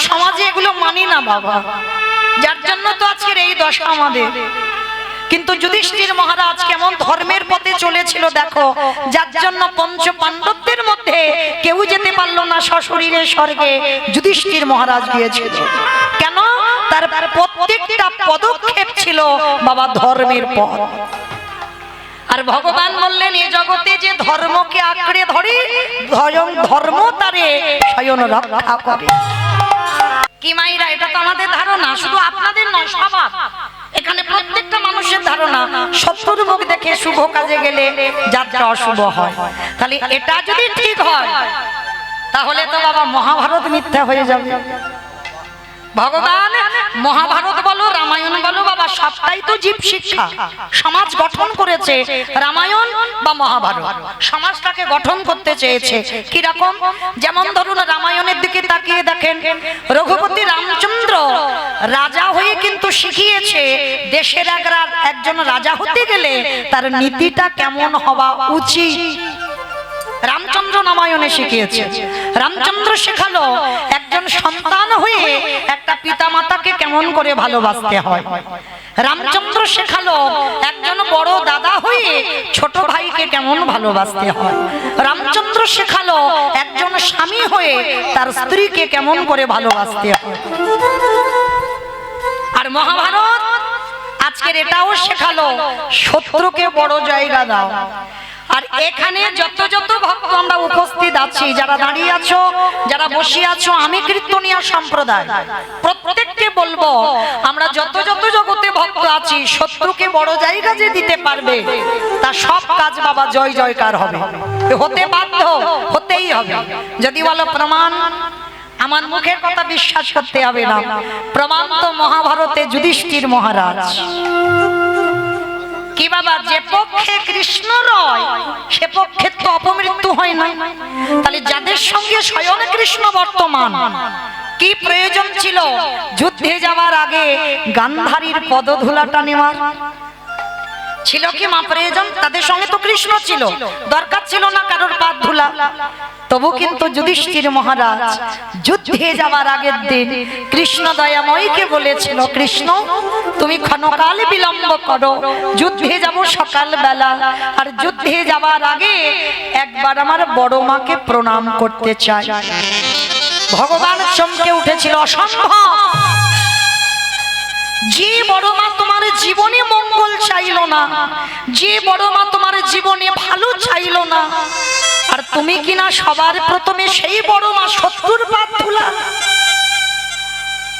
সমাজে এগুলো মানি না বাবা, যার জন্য তো আজকের এই দশা আমাদের। কিন্তু যুধিষ্ঠির মহারাজ কেমন ধর্মের পথে চলেছিল দেখো, যার জন্য পঞ্চ পাণ্ডবদের মধ্যে কেউ যেতে পারলো না সশরীরে স্বর্গে, যুধিষ্ঠির মহারাজ গিয়েছিল। কেন? তার প্রত্যেকটা পদক্ষেপ ছিল বাবা ধর্মের পথ। আর ভগবান বললেন এ জগতে যে ধর্মকে আঁকড়ে ধরে ধর্ম তারে স্বয়ং রক্ষা করে। কি মাইরা, এটা তো আমাদের ধারণা, শুধু আপনাদের নয়, সবার এখানে প্রত্যেকটা মানুষের ধারণা শত্রুর মুখ দেখে শুভ কাজে গেলে যাত্রা অশুভ হয়। তাহলে এটা যদি ঠিক হয় তাহলে তো বাবা মহাভারত মিথ্যা হয়ে যাবে। ভগবান মহাভারত বলো রামায়ণ বলো বাবা সবটাই তো জীব শিক্ষা, সমাজ গঠন করেছে। রামায়ণ বা মহাভারত সমাজটাকে গঠন করতে চেয়েছে। কি রকম? যেমন ধরুন রামায়ণের দিকে তাকিয়ে দেখেন, রঘুপতি রামচন্দ্র রাজা হয়ে কিন্তু শিখিয়েছে দেশের একজন রাজা হতে গেলে তার নীতিটা কেমন হওয়া উচিত। রামচন্দ্র রামায়ণে শিখিয়েছে। রামচন্দ্র শেখালো একজন সন্তান হয়ে একটা পিতামাতাকে কেমন করে ভালোবাসতে হয়। রামচন্দ্র শেখালো একজন বড় দাদা হয়ে ছোট ভাইকে কেমন ভালোবাসতে হয়। রামচন্দ্র শেখালো একজন স্বামী হয়ে তার স্ত্রীকে কেমন করে ভালোবাসতে হয়। আর মহাভারত আজকের এটাও শেখালো শত্রুকে বড় জায়গা দাও। আর এখানে যত যত ভক্ত আমরা উপস্থিত আছি, যারা দাঁড়িয়ে আছো, যারা বসে আছো, আমি কীর্তনিয়া সম্প্রদায় প্রত্যেককে বলবো আমরা যত যত জগতে ভক্ত আছি শত্রুকে বড় জায়গা যে দিতে পারবে তার সব কাজ বাবা জয় জয়কার হবে, হতে বাধ্য, হতেই হবে। যদি বলো প্রমাণ, আমার মুখের কথা বিশ্বাস করতে হবে না, প্রমাণ তো মহাভারতে যুধিষ্ঠির মহারাজ। কি বাবা, যে পক্ষে কৃষ্ণ রয় সে পক্ষে তো অপমৃত্যু হয় না। তাহলে যাদের সঙ্গে স্বয়ং কৃষ্ণ বর্তমান, কি প্রয়োজন ছিল যুদ্ধে যাওয়ার আগে গান্ধারীর পদধূলাটা নেওয়ার? ছিল কি মা প্রয়োজন? তাদের সঙ্গে তো কৃষ্ণ ছিল, দরকার ছিল না কারোর পা ধুলা। তবু কিন্তু যুধিষ্ঠির মহারাজ যুদ্ধে যাওয়ার আগের দিন কৃষ্ণ দয়াময়কে বলেছিল, কৃষ্ণ তুমি ক্ষণকাল বিলম্ব করো, যুদ্ধে যাব সকাল বেলা, আর যুদ্ধে যাওয়ার আগে একবার আমার বড় মাকে প্রণাম করতে চাই। ভগবান চমকে উঠেছিল, অসম্ভব, যে বড় মা তোমার জীবনে মঙ্গল চাইল না, যে বড় মা তোমার জীবনে ভালো চাইল না, আর তুমি কিনা সবার প্রথমে সেই বড় মা শত্রুর পা ধুলা।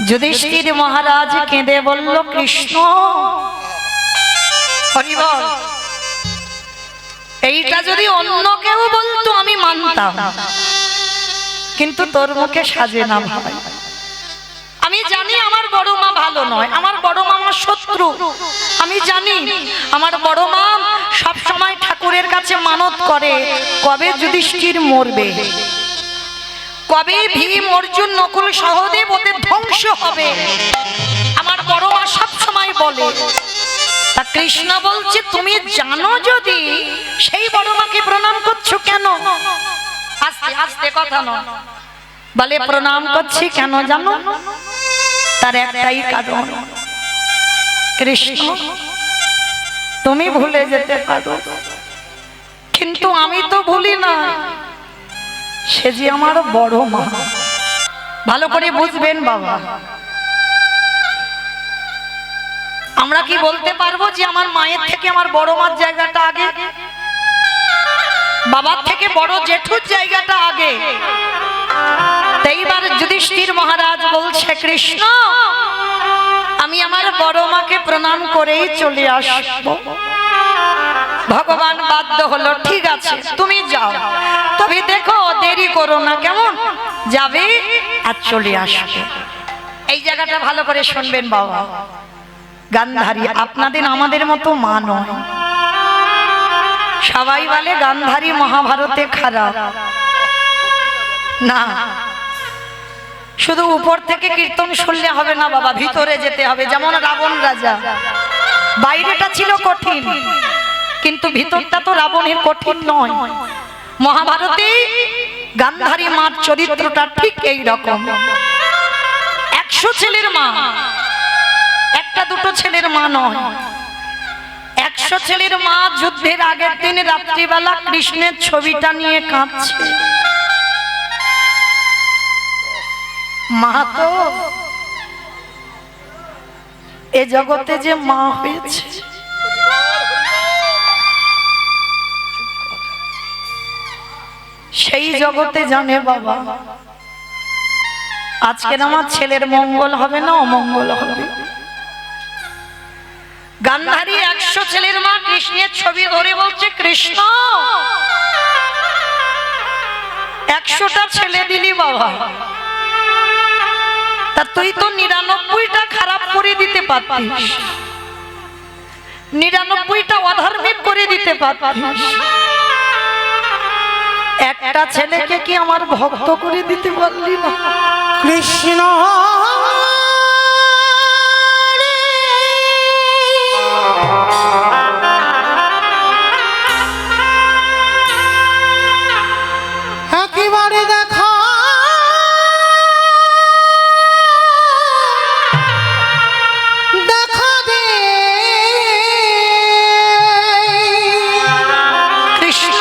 যুধিষ্ঠির মহারাজ কেঁদে বলল, কৃষ্ণ হরি বল, এইটা যদি অন্য কেউ বলতো আমি মানতাম, কিন্তু তোর মুখে সাজে না ভাই। আমি জানি আমার বড় মা ভালো নয়, আমার বড় মা আমার শত্রু। আমি জানি আমার বড় মা সব সময় ঠাকুরের কাছে মানত করে কবে যুধিষ্ঠির মরবে, কবে ভীম অর্জুন নকুল সহদেব ওদের ধ্বংস হবে, আমার বড় মা সব সময় বলে। তা কৃষ্ণ বলছে, তুমি জানো যদি সেই বড় মাকে প্রণাম করছো কেন? আস্তে আস্তে কথা নয়, বলে প্রণাম করছি কেন জানো? তার একটাই কারণ, কৃষ্ণ তুমি ভুলে যেতে পারো কিন্তু আমি তো ভুলি না, সে যে আমার বড় মা। ভালো করে বুঝবেন বাবা, আমরা কি বলতে পারবো যে আমার মায়ের থেকে আমার বড় মার জায়গাটা আগে, বাবার থেকে বড় জেঠুর জায়গাটা আগে? এইবার যুধিষ্ঠির মহারাজ বলছে, কৃষ্ণ আমি আমার বড় মাকে প্রণাম করেই চলে আসবো। ভগবান বাধ্য হলো, ঠিক আছে তুমি যাও, তবে দেখো দেরি করো না, কেমন? যাবে আর চলে আসবে। এই জায়গাটা ভালো করে শুনবেন বাবা, গান্ধারী আপনাদের আমাদের মতো মা নয়। সবাই বলে গান্ধারী মহাভারতে খারাপ না, শুধু উপর থেকে কীর্তন শুনলে হবে না বাবা, ভিতরে যেতে হবে। যেমন রাবণ রাজা, বাইরেটা ছিল কঠিন কিন্তু ভিতরটা তো রাবণের কঠিন নয়। মহাভারতে গান্ধারী মার চরিত্রটা ঠিক এই রকম। 100 ছেলের মা, একটা দুটো ছেলের মা নয়, 100 ছেলের মা যুদ্ধের আগের দিন রাত্রিবেলা কৃষ্ণের ছবিটা নিয়ে কাঁদছে। মা তো এ জগতে যে মা হয়েছে, সেই জগতে জানে বাবা আজকের আমার ছেলের মঙ্গল হবে না অমঙ্গল হবে। গান্ধারী 100 ছেলের মা কৃষ্ণের ছবি ধরে বলছে, কৃষ্ণ 100টা ছেলে দিলি বাবা, তা তুই তো 99টা খারাপ করে দিতে পারতিস, 99টা অধার্মিক করে দিতে পারতিস, একটা ছেলেকে কি আমার ভক্ত করে দিতে পারলি না? কৃষ্ণ একেবারে দেখা দেখা দে কৃষ্ণ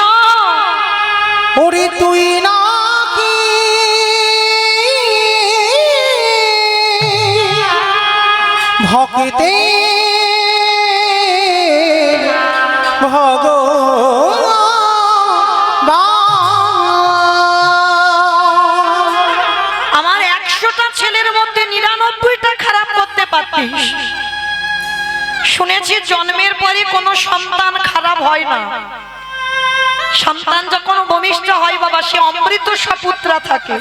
ওরে তুই নাকি ভক্তে আমার 100টা ছেলের মধ্যে 99টা খারাপ করতে পারতিস। শুনেছি জন্মের পরে কোনো সন্তান খারাপ হয় না, সন্তান যখন ভূমিষ্ঠ হয় বাবা সে অমৃত সপুত্রা থাকে,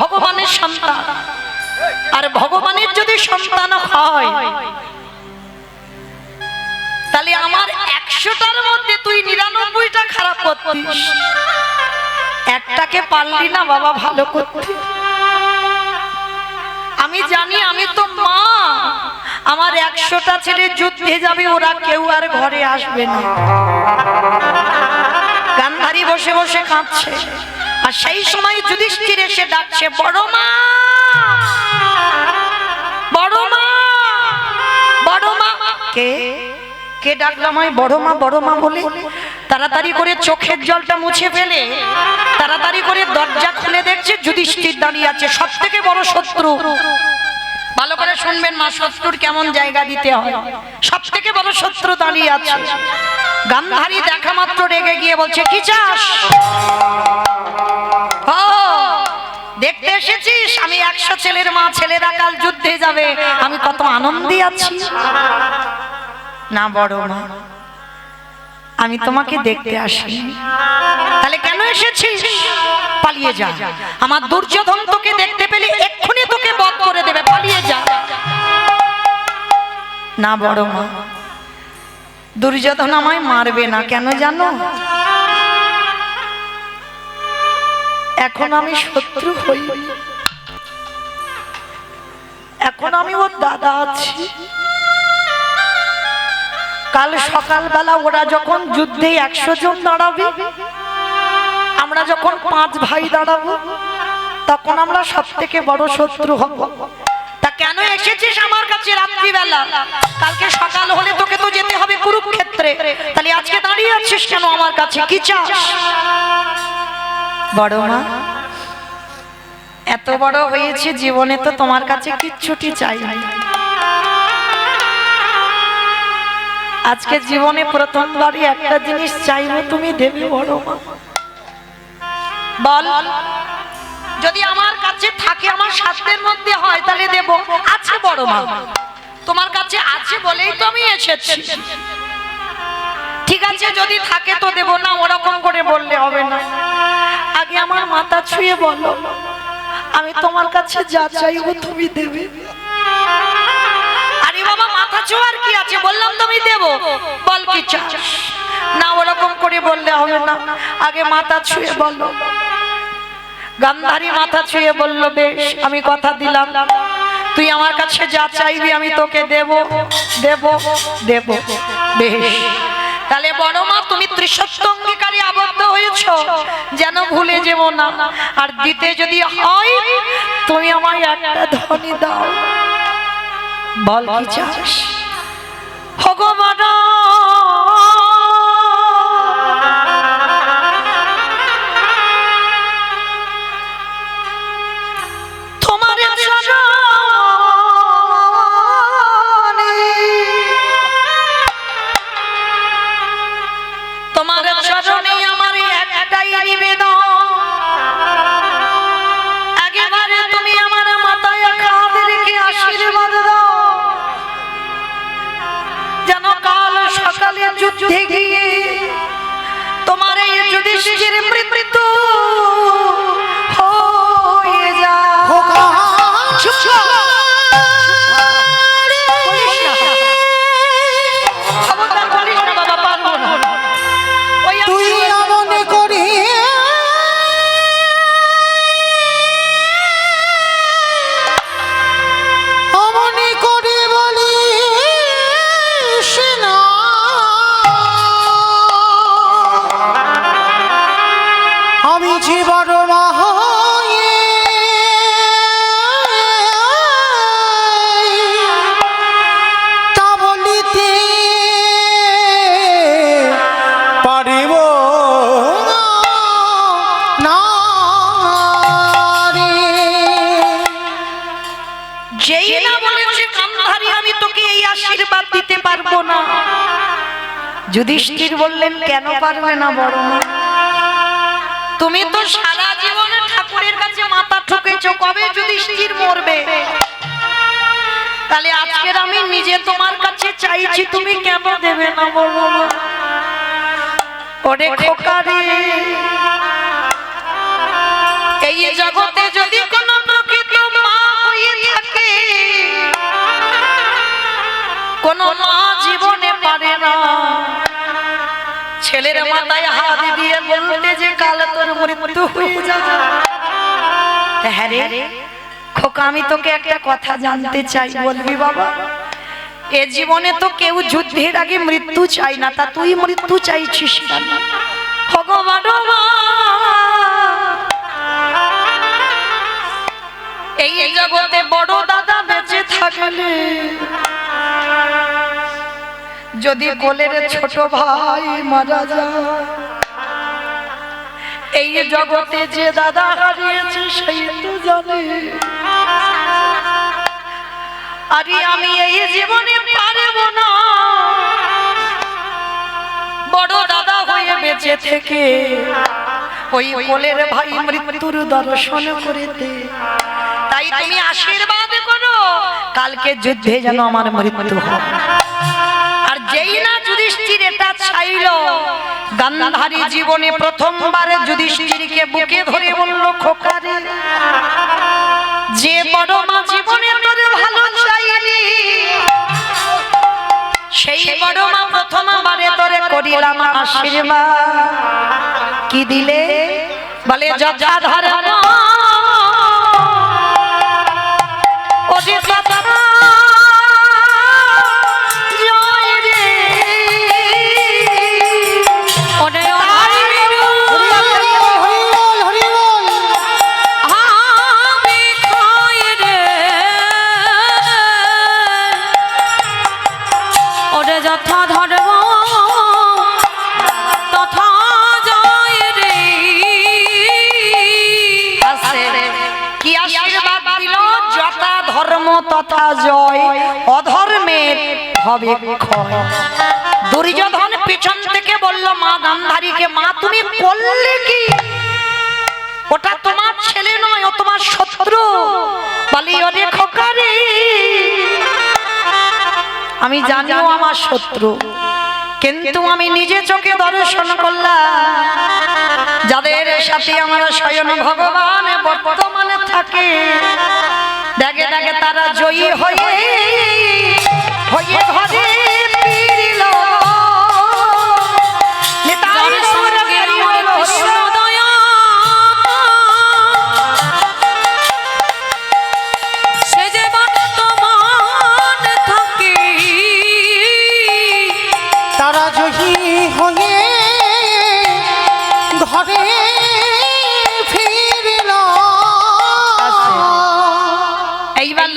ভগবানের সন্তান। আর ভগবানের যদি সন্তান হয় তাহলে আমার 100টার মধ্যে তুই 99টা খারাপ করতিস, একটাকে পারলি না বাবা ভালো করতে। আমি জানি আমি তো মা, আমার 100টা ছেলে যুদ্ধে যাবে, ওরা কেউ আর ঘরে আসবে না। গান্ধারী বসে বসে কাঁদছে, আর সেই সময় যুধিষ্ঠির এসে ডাকছে, বড় মা, বড় মা, বড় মা। কে কে ডাকলাম? বড় মা, বড় মা বলে তাড়াতাড়ি করে চোখের জলটা মুছে ফেলে তাড়াতাড়ি করে দরজা খুলে দেখছে যুধিষ্ঠির দাঁড়িয়ে আছে, সব থেকে বড় শত্রু। ভালো করে শুনবেন মা, শত্রুর কেমন জায়গা দিতে হয়। সব থেকে বড় শত্রু দাঁড়িয়ে আছে। গান্ধারী দেখা মাত্র রেগে গিয়ে বলছে, কি চাস? দেখতে এসেছিস? আমি 100 ছেলের মা, ছেলেরা কাল যুদ্ধে যাবে, আমি কত আনন্দে আছি। না বড় মা, আমি তোমাকে দেখতে আসি। তাহলে কেন এসেছিস? পালিয়ে যা, আমার দুর্যোধন তোকে দেখতে পেলে এক্ষুনি তোকে বধ করে দেবে, পালিয়ে যা। না বড় মা, দুর্যোধন আমায় মারবে না, কেন জানো? এখন আমি শত্রু হই, এখন আমি ওর দাদা আছি। কাল সকালবেলা ওরা যখন যুদ্ধে 100 জন দাঁড়াবে, আমরা যখন 5 ভাই দাঁড়াবো, তখন আমরা সব থেকে বড় শত্রু হব। তা কেন এসেছিস আমার কাছে রাত্রিবেলা? কালকে সকাল হলে তোকে তো যেতে হবে কুরুক্ষেত্রে, তাহলে আজকে দাঁড়িয়ে আছিস কেন আমার কাছে? কি চাস? বড় মা, এত বড় হয়েছে জীবনে তো তোমার কাছে কিচ্ছুটি চাই না। আজকে জীবনে প্রথমবারই একটা জিনিস চাইবো, তুমি দেবে বড় মা। বল, যদি আমার কাছে থাকে, আমার সাধ্যের মধ্যে হয়, তাহলে দেব। আছে বড় মা, তোমার কাছে আছে বলেই তো আমি এসেছি। ঠিক আছে, যদি থাকে তো দেব, না ওরকম করে বললে হবে না। আগে আমার মাথা ছুঁয়ে বলো, আমি তোমার কাছে যা চাইবো তুমি দেবে। আরে বাবা, মাথা ছোঁয়ার কি আছে? বললাম তুমি দেব, বল কি চাস? না ওরকম করে বললে হবে না, আগে মাথা ছুঁয়ে বলো। গান্ধারী মাথা ছুঁয়ে বলল, বেশ, আমি কথা দিলাম, তুই আমার কাছে যা চাইবি আমি তোকে দেব দেব দেব। বেশ, তাহলে বড় মা তুমি ত্রিসত্য অঙ্গীকারে আবদ্ধ হয়েছ, যেন ভুলে যেব না। আর দিতে যদি হয় তুমি আমায় একটা ধনী দাও। বল কি চাস? ভগবান তোমার তোমার চরণে আমার একটাই নিবেদন, একেবারে তুমি আমার মাথায় হাত রেখে আশীর্বাদ দাও, যেন কাল সকালে যুদ্ধে গিয়ে তোমার এই যুধিষ্ঠির মৃত্যু হয়ে যায়। তুই মনে করি মনে করি বলি না, আমি যে বড় মা হয়ে তা বলিতে পারিব না রে। যেই না বলেছে গান্ধারী আমি তোকে এই আশীর্বাদ দিতে পারবো না, যুধিষ্ঠির বললেন কেন পারবে না বড় মা? তুমি তো সারা জীবনে ঠাকুরের কাছে মাথা ঠুকেছো, কবে যুধিষ্ঠির মরবে? তাহলে আজকের আমি নিজে তোমার কাছে চাইছি, তুমি কেন দেবে না বড় মা? ওরে খোকা রে, এই জগতে যদি কোনো প্রকৃত মা হয়ে থাকে, কোনো মা জীবনে পারে না ছেলের মাথায় হাত দিয়ে বলতে যে কাল তোর মৃত্যু হয়ে যাবে। হ্যাঁ রে খোকা, আমি তোকে একটা কথা জানতে চাই, বলবি বাবা? এ জীবনে তো কেউ যুদ্ধের আগে মৃত্যু চাই না, তা তুই মৃত্যু চাইছিস কেন? ভগবান এই জগতে বড় দাদা বেঁচে থাকলে যদি কোলের ছোট ভাই মারা যায়, এই জগতে যে দাদা হারিয়েছে সেই তো জানে। আরে আমি এই জীবনে পারব না বড় দাদা হয়ে বেঁচে থেকে ওই কোলের ভাই মৃত্যুর দর্শন করিতে। তাই তুমি আশীর্বাদ করো কালকে যুদ্ধে যেন আমার মৃত্যু হয়। আর যেই না যুধিষ্ঠির এটা চাইল, গান্ধারী জীবনে প্রথমবার যুধিষ্ঠিরকে বুকে ধরে বলল, খোকা রে, যে বড় মা জীবনে তোর ভালো চাইলি, সেই বড় মা প্রথমবারে তোরে করিলাম আশীর্বাদ। কি দিলে? বলে যথা ধর্ম তথা জয়, অধর্মের হবে ক্ষয়। দুর্যোধন পিছন থেকে বলল মা গান্ধারীকে, মা তুমি করলে কি? ওটা তোমার ছেলে নয়, ও তোমার শত্রু। বলি ওরে খোকা রে, আমি জানিও আমার শত্রু, কিন্তু আমি নিজে চোখে দর্শন করলাম যাদের সাথে আমার স্বয়ং ভগবান বর্তমানে থাকে, দেখে দেখে তারা জয়ী হয়ে হয়ে ঘরে ফিরিল। সে যে বর্তমান থাকে তারা জয়ী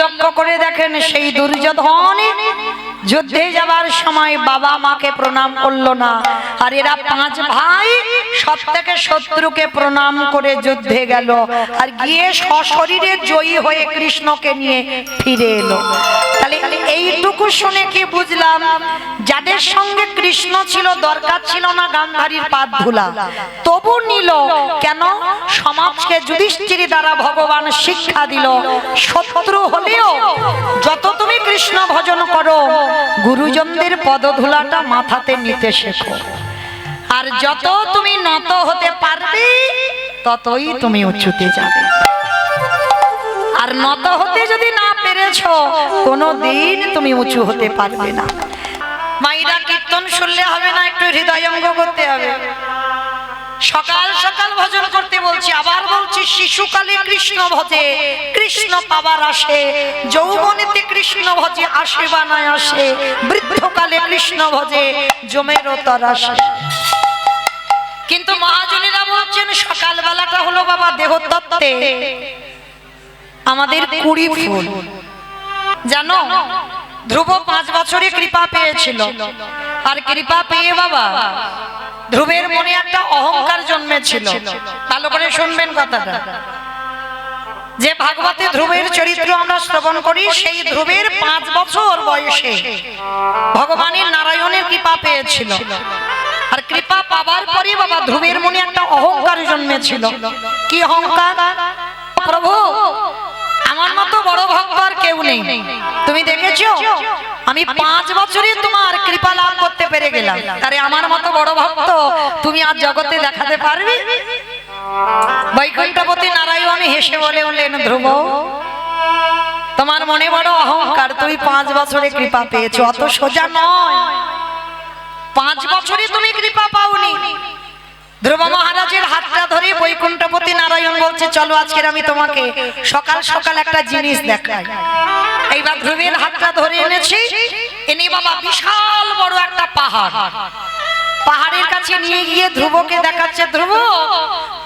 লক্ষ্য করে দেখেন সেই দুর্যোধন যুদ্ধে যাবার সময় বাবা মাকে প্রণাম করলো না, আর এরা পাঁচ ভাই সব থেকে শত্রুকে প্রণাম করে যুদ্ধে গেল, আর গিয়ে সশরীরে জয়ী হয়ে কৃষ্ণকে নিয়ে ফিরে এলো। তাহলে এইটুকু শুনে কি বুঝলাম, যাদের সঙ্গে কৃষ্ণ ছিল দরকার ছিল না গান্ধারীর পাদ ধুলা, তবু নিল কেন? সমাজকে যুধিষ্ঠির দ্বারা ভগবান শিক্ষা দিল, শত্রু হলেও যত তুমি কৃষ্ণ ভজন করো গুরুজনদের পদধূলাটা মাথাতে নিতে শেখো, আর যত তুমি নত হতে পারবে ততই তুমি উঁচুতে যাবে। আর নত হতে যদি না পেরেছো কোনোদিন তুমি উঁচু হতে পারবে না। মাইরা কীর্তন শুনলে হবে না, একটু হৃদয়ঙ্গ করতে হবে। সকাল সকাল ভজন করতে বলছি, আবার বলছি, শিশুকালে কৃষ্ণ ভজে কৃষ্ণ পাবার আসে, যৌবনেতে কৃষ্ণ ভজে আসে বা না আসে, বৃদ্ধকালে কৃষ্ণ ভজে জমেরও তর আসে। কিন্তু মহাজনেরা বলছেন সকাল বেলাটা হলো বাবা দেহতত্ত্বে আমাদের 20 ফুল। জানো ধ্রুব 5 বছরে কৃপা পেয়েছিল, আর কৃপা পেয়ে বাবা ধ্রুবের মনে একটা অহংকার জন্মেছিল। ভালো করে শুনবেন কথাটা, যে ভাগবতে ধ্রুবের চরিত্র আমরা শ্রবণ করি, সেই ধ্রুবের 5 বছর বয়সে ভগবানের নারায়ণের কৃপা পেয়েছিল, আর কৃপা পাবার পরে বাবা ধ্রুবের মনে একটা অহংকার জন্মেছিল। কি অহংকার? প্রভু আমার মতো বড় ভক্ত আর কেউ নেই, তুমি দেখেছো আমি 5 বছরে তোমার কৃপা লাভ করতে পেরে গেলাম, আরে আমার মতো বড় ভক্ত তুমি আজ জগতে দেখাতে পারবে? বৈকুণ্ঠপতি নারায়ণ হেসে বলে উঠলেন, ধ্রুব তোমার মনে বড় অহংকার, তুমি 5 বছরে কৃপা পেয়েছো, অত সোজা নয়। 5 বছরে তুমি কৃপা পাওনি। ধ্রুব মহারাজের হাতটা ধরে বৈকুণ্ঠপতি নারায়ণ বলছে, চলো আজকের আমি তোমাকে সকাল সকাল একটা জিনিস দেখাই। এইবার ধ্রুবের হাতটা ধরে এনেছি, এনে বাবা বিশাল বড় একটা পাহাড়, পাহাড়ের কাছে নিয়ে গিয়ে ধ্রুবকে দেখাচ্ছে, ধ্রুব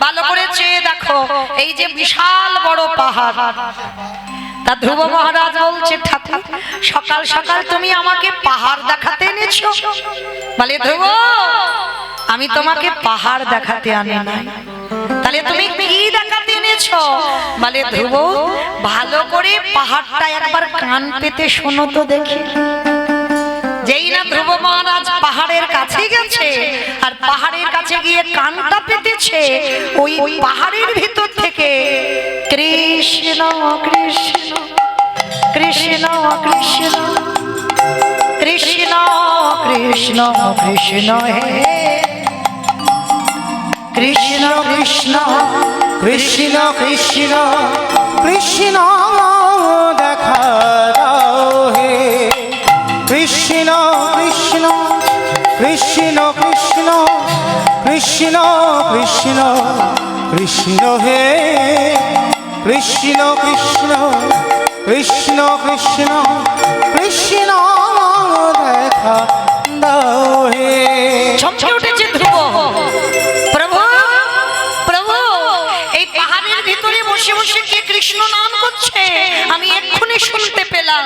ভালো করে চেয়ে দেখো এই যে বিশাল বড় পাহাড়। তা ধ্রুব মহারাজ বলছে, ঠাকুর সকাল সকাল তুমি আমাকে পাহাড় দেখাতে এনেছো? বলে, ধ্রুব আমি তোমাকে পাহাড় দেখাতে আনি নাই, তাহলে তুমি কি দেখাতে এনেছো? বলে, ধ্রুব ভালো করে পাহাড়টা একবার কান পেতে শোনো তো দেখি। যেই না ধ্রুব মহারাজ পাহাড়ের কাছে গেছে, আর পাহাড়ের কাছে গিয়ে কানটা পেতেছে, ওই পাহাড়ের ভিতর থেকে কৃষ্ণ কৃষ্ণ কৃষ্ণ কৃষ্ণ কৃষ্ণ কৃষ্ণ কৃষ্ণ হে কৃষ্ণ কৃষ্ণ কৃষ্ণ কৃষ্ণ কৃষ্ণ দেখা দাও হে, কৃষ্ণ কৃষ্ণ কৃষ্ণ কৃষ্ণ কৃষ্ণ কৃষ্ণ কৃষ্ণ হে, কৃষ্ণ কৃষ্ণ কৃষ্ণ কৃষ্ণ কৃষ্ণ দেখা দাও হে। চমকে উঠেছে ধ্রুব, প্রভু প্রভু এই পাহাড়ের ভিতরে বসে বসে কে কৃষ্ণ নাম করছে আমি এক্ষুনি শুনতে পেলাম।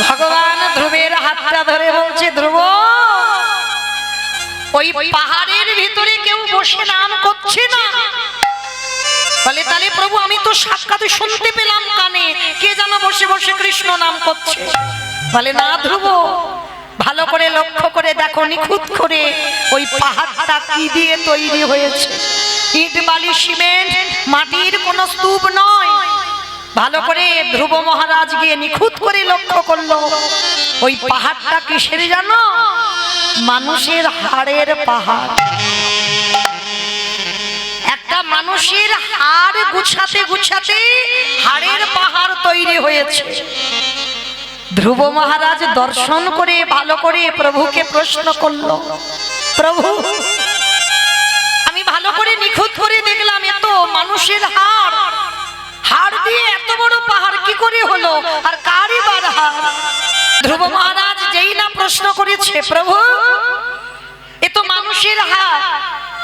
ভগবান ধ্রুবের হাতটা ধরে বলছে, ধ্রুব ওই পাহাড়ের ভিতরে কেউ বসে নাম করছে না। বলে, তাহলে প্রভু আমি তো সাক্ষাৎ শুনতে পেলাম কানে, কে যেন বসে বসে কৃষ্ণ নাম করছে। বলে, না ধ্রুব ভালো করে লক্ষ্য করে দেখো, নিখুঁত করে ওই পাহাড়টা কি দিয়ে তৈরি হয়েছে, ইট বালি সিমেন্ট মাটির কোনো স্তূপ নয়। ভালো করে ধ্রুব মহারাজ গিয়ে নিখুঁত করে লক্ষ্য করলো, ওই পাহাড়টা কিসের জানো? মানুষের হাড়ের পাহাড়। একটা মানুষের হাড় গুছাতে গুছাতে হাড়ের পাহাড় তৈরি হয়েছে। ধ্রুব মহারাজ দর্শন করে ভালো করে প্রভুকে প্রশ্ন করলো, প্রভু আমি ভালো করে নিখুঁত করে দেখলাম এ তো মানুষের হাড়, হাড় দিয়ে এত বড় পাহাড় কি করে হলো, আর কারই বার হাড়? ধ্রুব মহারাজ যেই না প্রশ্ন করেছে, প্রভু এ তো মানুষের হাড়।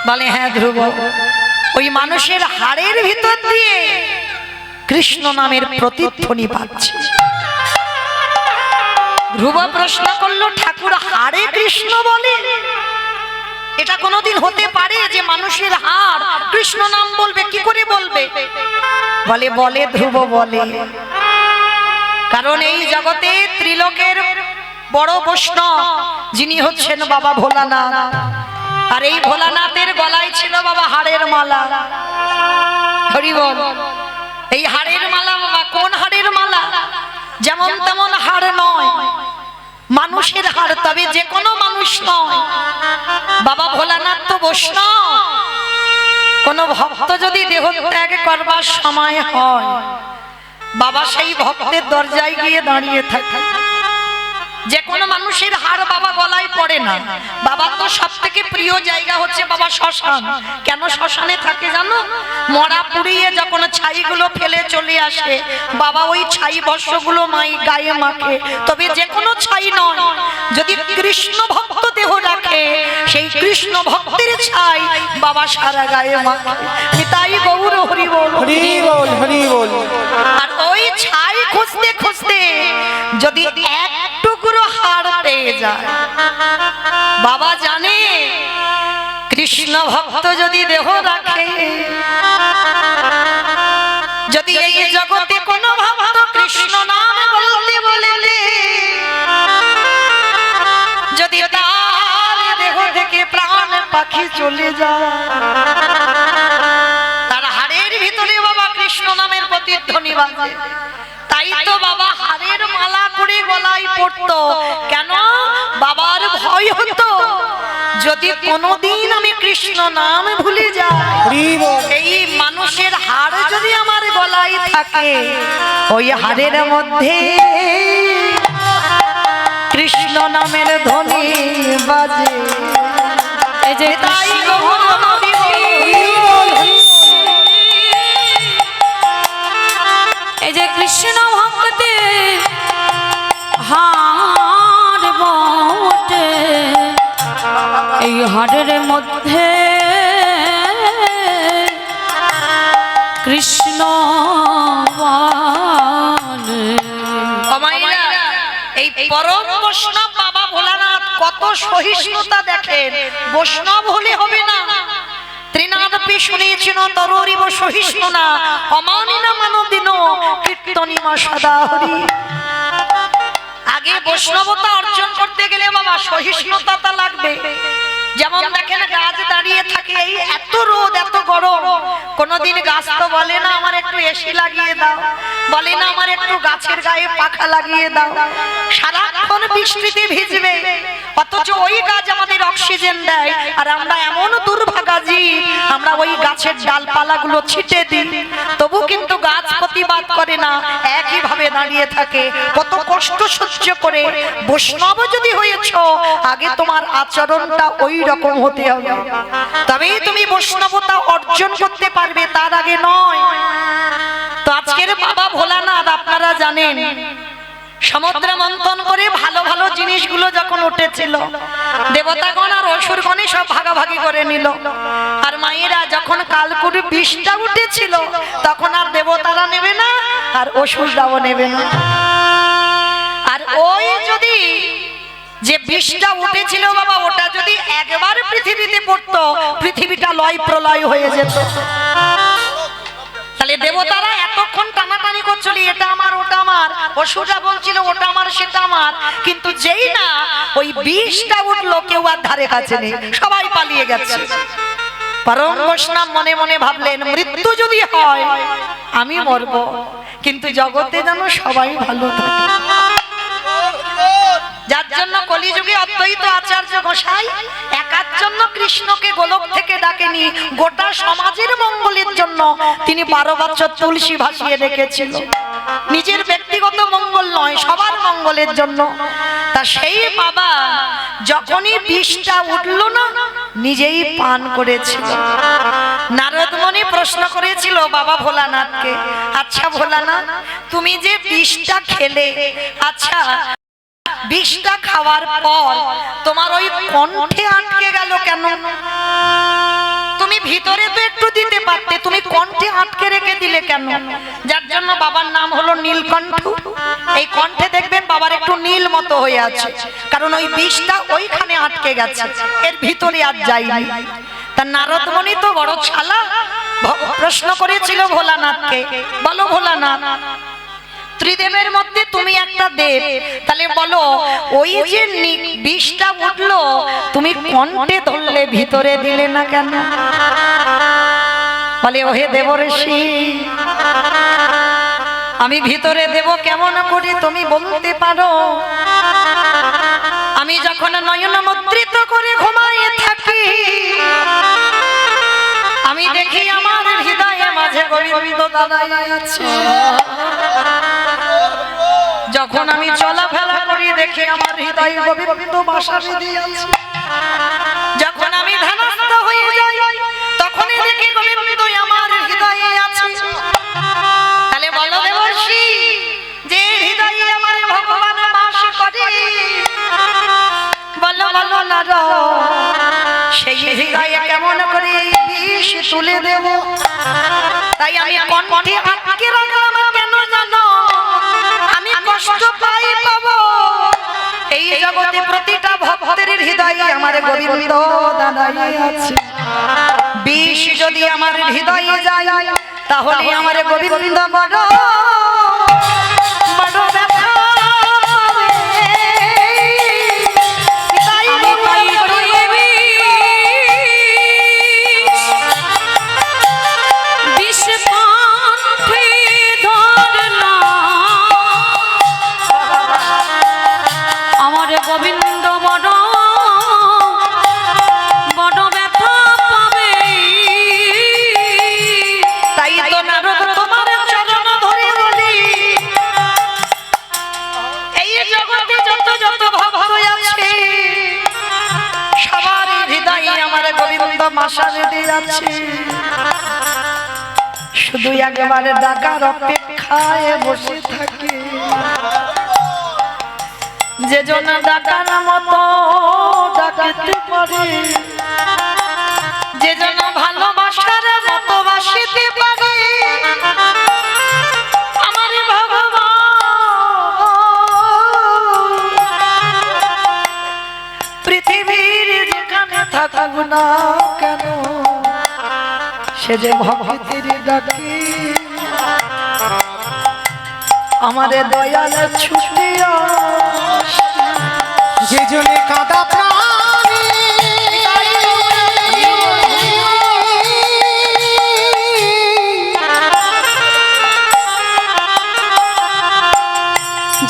বলে, হ্যাঁ ধ্রুব ওই মানুষের হাড়ের ভিতর দিয়ে কৃষ্ণ নামের প্রতিধ্বনি পাচ্ছি। ধ্রুব প্রশ্ন করলো, ঠাকুর হাড়ে কৃষ্ণ বলে? এটা কোনোদিন হতে পারে যে মানুষের হাড় কৃষ্ণ নাম বলবে? কি করে বলবে? বলে বলে ধ্রুব বলে, কারণ এই জগতে ত্রিলোকের বড় বৈষ্ণব যিনি হচ্ছেন বাবা ভোলানাথ, আর এই ভোলানাথের গলায় ছিল বাবা হাড়ের মালা। হরি বল। এই হাড়ের মালা বাবা কোন হাড়ের মালা? যেমন তেমন হাড় নয়, মানুষের হাড়, তবে যে কোনো মানুষ নয়। বাবা ভোলানাথ তো বৈষ্ণব। কোন ভক্ত যদি দেহ ত্যাগ করবার সময় হয়, বাবা সেই ভক্তের দরজায় গিয়ে দাঁড়িয়ে থাকে। যে কোনো মানুষের হাড় বাবা গলায় পড়ে না। বাবার তো সব থেকে প্রিয় জায়গা হচ্ছে বাবা শ্মশান। কেন শ্মশানে থাকে জানো? মরা পুড়িয়ে যখন ছাইগুলো ফেলে চলে আসে, বাবা ওই ছাই বর্ষগুলো মাই গায়ে মাখে। তবে যে কোনো ছাই নয়, যদি কৃষ্ণ ভক্ত দেহ রাখে, সেই কৃষ্ণ ভক্তের ছাই বাবা সারা গায়ে মাখে। তাই গৌর হরি বল, হরি বল, হরি বল। আর ওই ছাই খুঁজতে খুঁজতে যদি এক টুকরো হাড় পেয়ে যায়, বাবা জানে কৃষ্ণ ভক্ত যদি দেহ রাখে, যদি এই জগতে কোনো ভক্ত কৃষ্ণ নাম বলতে বলে, যদি তার দেহ থেকে প্রাণ পাখি চলে যায়, তার হাড়ের ভিতরে বাবা কৃষ্ণ নামের প্রতিধ্বনি বাজে। তাই তো বাবা হাড়ের মালা করে গলায় পড়তো। কেন? বাবার ভয় হতো যদি কোনোদিন আমি কৃষ্ণ নাম ভুলে যাই, এই মানুষের হাড় যদি আমার গলায় থাকে, ওই হাড়ের মধ্যে কৃষ্ণ নামের ধ্বনি বাজে। এই যে তাই এই যে কৃষ্ণ ভক্তের হাড় বটে, এই হাড়ের মধ্যে কৃষ্ণ এই পরম বৈষ্ণব বাবা ভোলানাথ কত সহিষ্ণুতা দেখেন। বৈষ্ণব হলে হবে না, ত্রিনাদপি শুনেছিল তরুরিব সহিষ্ণু না, অমানিনা মানদিন কীর্তনিমা সদা হরি। আগে বৈষ্ণবতা অর্জন করতে গেলে বাবা সহিষ্ণুতা লাগবে। যেমন দেখেন গাছ দাঁড়িয়ে থাকে, এই এত রোদ এত গরম, কোনদিন গাছ তো বলে না আমার একটু এসি লাগিয়ে দাও, বলে না আমার একটু গাছের গায়ে পাখা লাগিয়ে দাও। সারাক্ষণ বৃষ্টিতে ভিজবে, অথচ ওই গাছ আমাদের অক্সিজেন দেয়। আর আমরা এমন দুর্ভাগা জীব, আমরা ওই গাছের ডালপালাগুলো ছিটে দিই, তবু কিন্তু গাছ প্রতিবাদ করে না, একইভাবে দাঁড়িয়ে থাকে। কত কষ্ট সহ্য করে। বৈষ্ণব যদি হয়েছ, আগে তোমার আচরণটা ওই রকম হতে হবে, তবেই তুমি বৈষ্ণবতা অর্জন করতে পারবে, তার আগে নয়। তো আজকের বাবা ভোলানাথ আপনারা জানেন, সমুদ্র মন্থন করে ভালো ভালো জিনিসগুলো যখন উঠেছিল, দেবতাগণ আর অসুরগণই সব ভাগাভাগি করে নিল। আর মায়েরা যখন কালকুরি বিষটা উঠেছিল, তখন আর দেবতারা নেবে না, আর অসুররাও নেবে না। আর ওই যদি যে বিষটা উঠেছিল বাবা, ওটা যদি একবার পৃথিবীতে পড়তো, পৃথিবীটা লয় প্রলয় হয়ে যেত। তাহলে দেবতারা এতক্ষণ টানাটানি করছিল, এটা আমার ওটা আমার, অসুররা বলছিল ওটা আমার সেটা আমার, কিন্তু যেই না ওই বিষটা উঠলো, কেউ আর ধারে কাছে নেই, সবাই পালিয়ে গেছে। পরম বৈষ্ণব মনে মনে ভাবলেন, মৃত্যু যদি হয় আমি মরব, কিন্তু জগতে যেন সবাই ভালো থাকে। যার জন্য কলিযুগে অদ্বৈত আচার্য গোসাই একার জন্য কৃষ্ণকে গোলক থেকে ডাকেনি, গোটা সমাজের মঙ্গলের জন্য তিনি 12 বছর তুলসী ভাসিয়ে রেখেছিল। নিজের ব্যক্তিগত মঙ্গল নয়, সবার মঙ্গলের জন্য। তা সেই বাবা যখনই বিষটা উঠল না, নিজেই পান করেছিল। নারদ মুনি প্রশ্ন করেছিল বাবা ভোলানাথকে, আচ্ছা ভোলানাথ, তুমি যে বিষটা খেলে, আচ্ছা বিষটা খাওয়ার পর তোমার ওই কণ্ঠে আটকে গেল কেন? তুমি ভিতরে তো একটু দিতে পারতে, তুমি কণ্ঠে আটকে রেখে দিলে কেন? যার জন্য বাবার নাম হলো নীলকণ্ঠ। এই কণ্ঠে দেখবেন বাবার একটু নীল মতো হয়ে আছে, কারণ ওই বিষটা ওইখানে আটকে গেছে, এর ভিতরে আর যায়নি। তা নারদ মুনি তো বড় চালাক, প্রশ্ন করেছিল ভোলানাথকে, বলো ভোলানাথ, ত্রিদেবের মধ্যে তুমি একটা দেব, তাহলে বলো ওই যে বিষটা উঠলো তুমি কণ্ঠে ধরলে ভিতরে দিলে না কেন? বলে ওহে দেবঋষি, আমি ভিতরে দেব কেমন করে তুমি বলতে পারো? আমি যখন নয়ন মুদ্রিত করে ঘুমাইয়ে থাকি, আমি দেখি আমার হৃদয়ে মাঝে গোবিন্দ দাঁড়ায় আছে। যখন আমি চলাফেরা করি দেখি আমার হৃদয়ে গোবিন্দ বাসা বেঁধে আছে। যখন আমি ধ্যানস্থ হয়ে যাই তখনই দেখি গোবিন্দ আমার হৃদয়ে আছে। তাহলে বলো দেবর্ষি, যে হৃদয়ে আমার ভগবান বাস করে, বলো বলো নারদ, সেই হৃদয়ে কেমন করে বিষ তুলে দেব? তাই আমি কণ্ঠে আটকে রাখলাম কেন জানো? আমি কষ্ট পাই পাবো। এই জগতে প্রতিটা ভক্তের হৃদয়ে আমার গোবিন্দ দাঁড়ায় আছে। বিষ যদি আমার হৃদয়ে যায় তাহলে আমার গোবিন্দ বড় বড় ব্যথা পাবে। তাই আমি পাই করিবি বিষ কণ্ঠে ধরলাম, আমার গোবিন্দ বড় বড় ব্যথা পাবে। তাই তো নারদ তোমার চরণ ধরে বলি, এই জগতে যত যত ভক্ত আছে সবার হৃদয়ে আমার গোবিন্দ বাসা বেঁধে আছে। শুধু একবার ডাকার অপেক্ষায় বসে থাকে, যে জন ডাকার মতো ডাকতে পারে, যে জন ভালোবাসার মতো বাসিতে পারে, আমার ভগবান পৃথিবীর যেখানে থাকুক না কেন, সে যে ভক্তের ডাকে আমারে দয়াল ছুটিয়া, যে জনে কাঁদা প্রাণী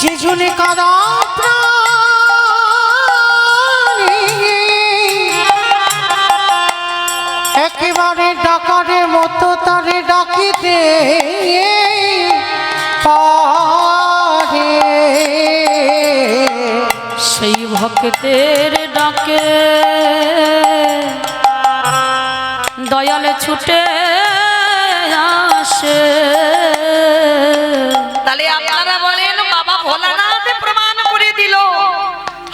যে জনে কাঁদা প্রাণী একেবারে ডাকারে মতো তারে ডাকিতে পারে। সেই ভক্তের ডাকে দয়াল ছুটে আসে। তাহলে আপনারা বলেন বাবা ভোলানাথ প্রমাণ করে দিল,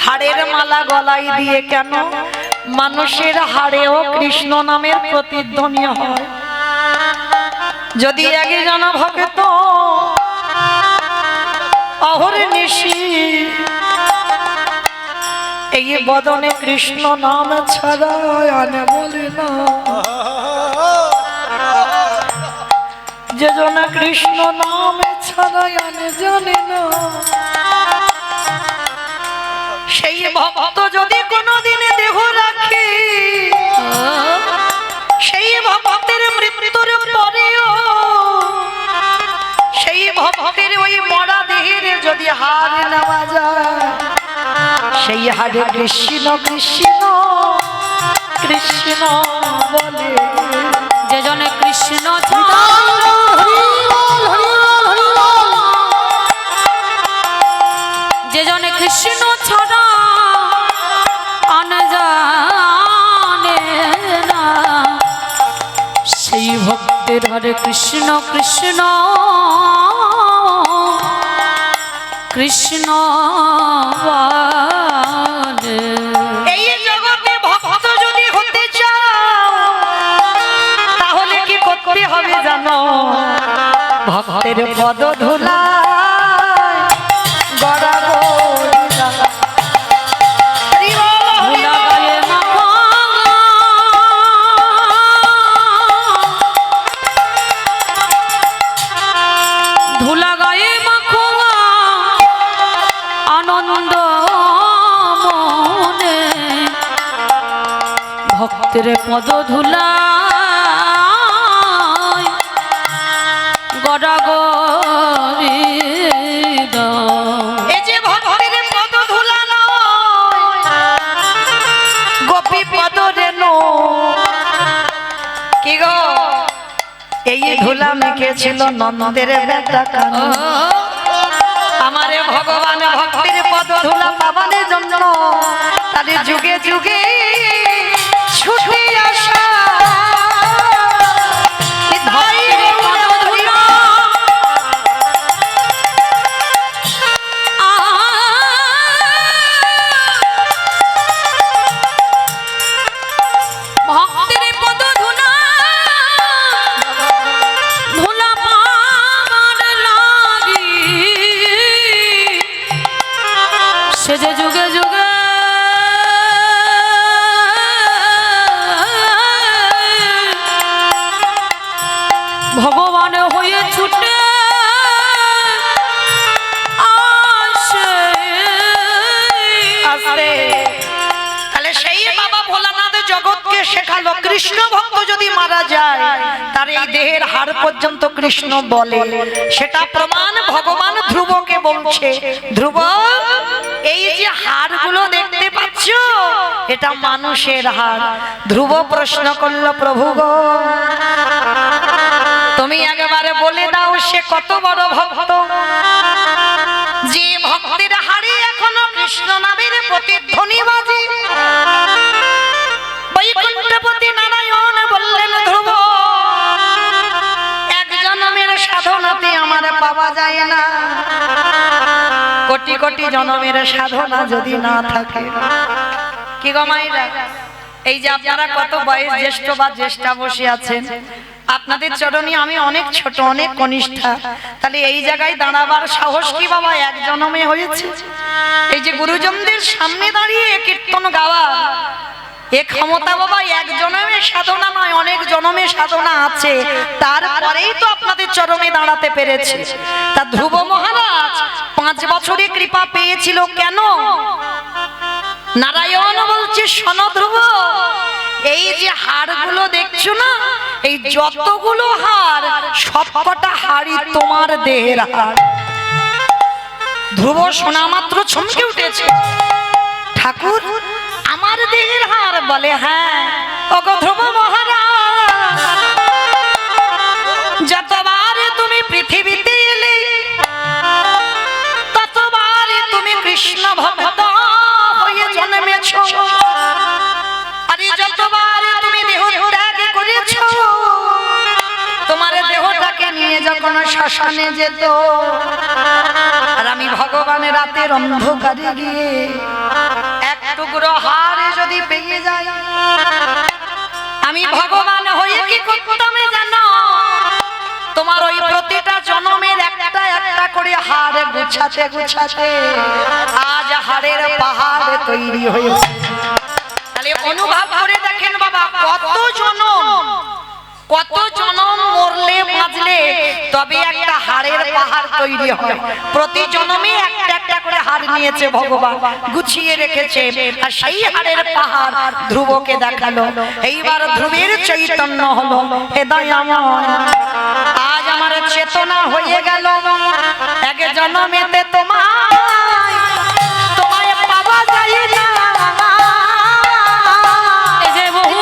হাড়ের মালা গলায় দিয়ে কেন মানুষের হাড়েও কৃষ্ণ নামের প্রতিধ্বনি হয়। যদি একজন ভক্ত অহর্নিশি এই বদনে কৃষ্ণ নাম ছাড়া আনে বলে না, যে জন কৃষ্ণ নাম ছাড়া আনে জানে না, সেই ভক্ত যদি কোনোদিন দেহ রাখে, সেই ভক্তের মৃত্যুর পরেও সেই ভক্তের ওই মরা দেহের যদি হার নেওয়া যায়, সেই হারে কৃষ্ণ কৃষ্ণ কৃষ্ণ বলে, যে জনে কৃষ্ণ যে জনে কৃষ্ণ ছাড়া আন জানে না, সেই ভক্তের হরে কৃষ্ণ কৃষ্ণ কৃষ্ণ বলে। এই জগতে ভক্ত যদি হতে চাও ভক্তের পদ ধুলা গড়া গড়িলা। হরি বল, হরি ধুলা বল। গায়ে মাখো ধুলা গায়ে মাখো আনন্দ মনে ভক্তের পদ ধুলা গড়া গড়ি দাও। এই যে ভক্তের পদ ধুলা নয়, গোপী পদ রেণু। কি গো, এই ধুলা মেখেছিল নন্দের বেটা কানু। আমারে ভগবান ভক্তির পদ ধুলা পাবানের জন্য তাদের যুগে যুগে ছুটে আসা ভক্তির পদ ধুলা। ভক্তের পদ ধুলা ধুলা পাবার লাগি সে যে যুগে যুগে ভগবান হয়ে ছুটে আসে। আসতে তাহলে সেই বাবা ভোলানাথ জগৎকে শেখালো কৃষ্ণ ভক্ত যদি মারা যায় তার এই দেহের হাড় পর্যন্ত কৃষ্ণ বলে। সেটা প্রমাণ ভগবান ধ্রুবকে বলছে, ধ্রুব এই যে হাড়গুলো দেখতে পাচ্ছ এটা মানুষের হাড়। ধ্রুব প্রশ্ন করলো, প্রভু গো তুমি একেবারে বলে দাও সে কত বড় ভক্ত যে ভক্তের হাড়ে এখনো কৃষ্ণ নামের প্রতিধ্বনি বাজে। বৈকুণ্ঠপতি নারায়ণ বললেন, ধ্রুব এক জন্মের সাধনাতে আমার পাওয়া যায় না, কোটি কোটি জন্মের সাধনা যদি না থাকে। কি গো মাইরা, এই যে আপনারা কত বয়স জ্যেষ্ঠ বা জ্যেষ্ঠা বসে আছেন, আপনাদের চরণে আমি অনেক ছোট অনেক কনিষ্ঠা, তাহলে এই জায়গায় দাঁড়াবার সাহস কি বাবা এক জন্মে হয়েছে? এই যে গুরুজনদের সামনে দাঁড়িয়ে কীর্তন গাওয়া এ ক্ষমতা বাবা এক জন্মে সাধনা নয়, অনেক জন্মে সাধনা আছে, তারপরেই তো আপনাদের চরণে দাঁড়াতে পেরেছে। তা ধ্রুব মহারাজ 5 বছরে কৃপা পেয়েছিল কেন? নারায়ণ বলছে, শোনো ধ্রুব, এই যে হাড়গুলো দেখছো না, এই যতগুলো হাড় সবকটা হাড়ই তোমার দেহের হাড়। ধ্রুব শোনা মাত্র চমকে উঠেছে, ঠাকুর আমার দেহের হাড়? বলে হ্যাঁ। ওগো ধ্রুব মহারাজ, যতবার তুমি পৃথিবীতে এলে ততবার তুমি কৃষ্ণ ভক্ত হয়ে জন্মেছো, আর যতবার তুমি দেহ ত্যাগ করেছো, তোমার দেহটাকে নিয়ে যখন শ্মশানে যেত, আর আমি ভগবানের রাতের অন্ধকারে গিয়ে এক টুকরো হাড় যদি পেয়ে যাই, আমি ভগবান হয়ে কি করতাম জানো? তোমার ওই প্রতিটা জন্মের একটা একটা করে হাড় গুছাতে গুছাতে আজ হাড়ের পাহাড় তৈরি হয়েছে। তাহলে অনুভব করে দেখেন বাবা, কত জনম মরলে বাঁচলে তবে একটা হাড়ের পাহাড় তৈরি হয়। প্রতি জন্মে একটা একটা করে হাড় নিয়েছে ভগবান, গুছিয়ে রেখেছে, আর সেই হাড়ের পাহাড় ধ্রুবকে দেখালো। এইবার ধ্রুবের চৈতন্য হলো, হে দয়াময় আজ আমার চেতনা হয়ে গেল, এক জন্মেতে তোমায় পাওয়া যায় না। এই যে বহু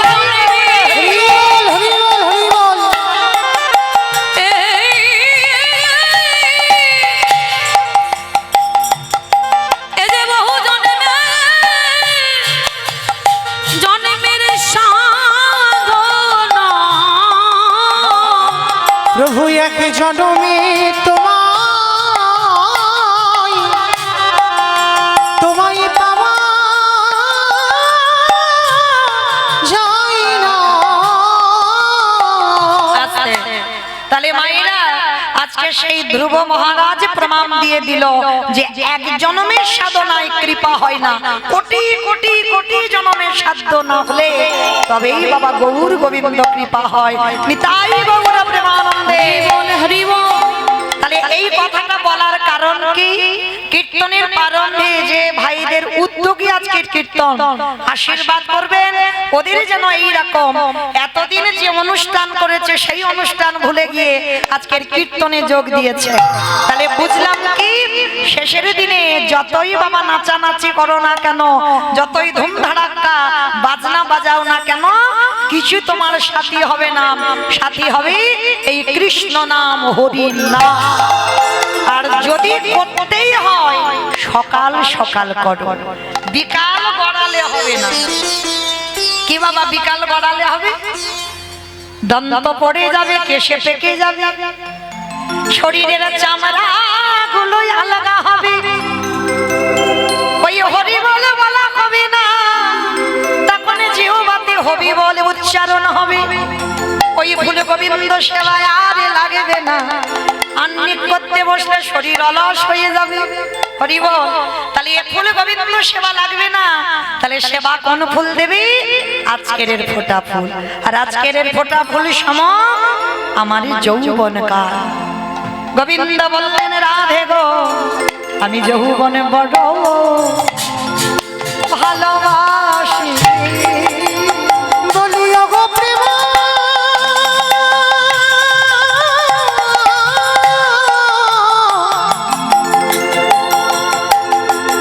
প্রভু এক জন্মে তোমায় ধ্রুব মহারাজ প্রমাণ দিয়ে দিল যে এক জন্মের সাধনায় কৃপা হয় না, কোটি কোটি কোটি জন্মের সাধ্য না হলে তবেই বাবা গৌর গোবিন্দ কৃপা হয়। নিতাই গৌর প্রেমানন্দে। হরি বল। তাহলে এই কথাটা বলার কারণ কি? কীর্তনের প্রারম্ভে যে ভাইদের উদ্যোগী আজকে কীর্তন আশীর্বাদ করবেন, ওদের যেন এই রকম এতদিন যে অনুষ্ঠান করেছে সেই অনুষ্ঠান ভুলে গিয়ে আজকের কীর্তনে যোগ দিয়েছে। তাহলে বুঝলাম কি, শেষের দিনে যতই বাবা নাচানাচি করো না কেন, যতই ধুমধাড়াক্কা বাজনা বাজাও না কেন, কিছু তোমার সাথী হবে না, সাথী হবে এই কৃষ্ণ নাম, হরি নাম। আর যদি করতেই হয় সকাল সকাল করো, বিকাল গড়ালে হবে না। কি বাবা বিকাল গড়ালে হবে? দন্ত পড়ে যাবে, কেশে পেকে যাবে, শরীরের চামড়া গুলো আলাদা হবে, ওই হরি বলে বলা হবে না, তখন জিহ্বাতে হবি বলে উচ্চারণ হবে, ওই ফুল গোবিন্দ সেবায় আর লাগবে না। আন্নিক করতে বসলে শরীর অলস হয়ে যাবে। হরি বল। তাহলে এ ফুল গোবিন্দ সেবা লাগবে না, তাহলে সেবা কোন ফুল দেবে? আজকের ফোঁটা ফুল। আর আজকের ফোঁটা ফুল সম আমার যৌবন কাল। গোবিন্দ বললেন রাধে গো আমি যৌবনে বড় ভালোবাসি, বলিও গো প্রেম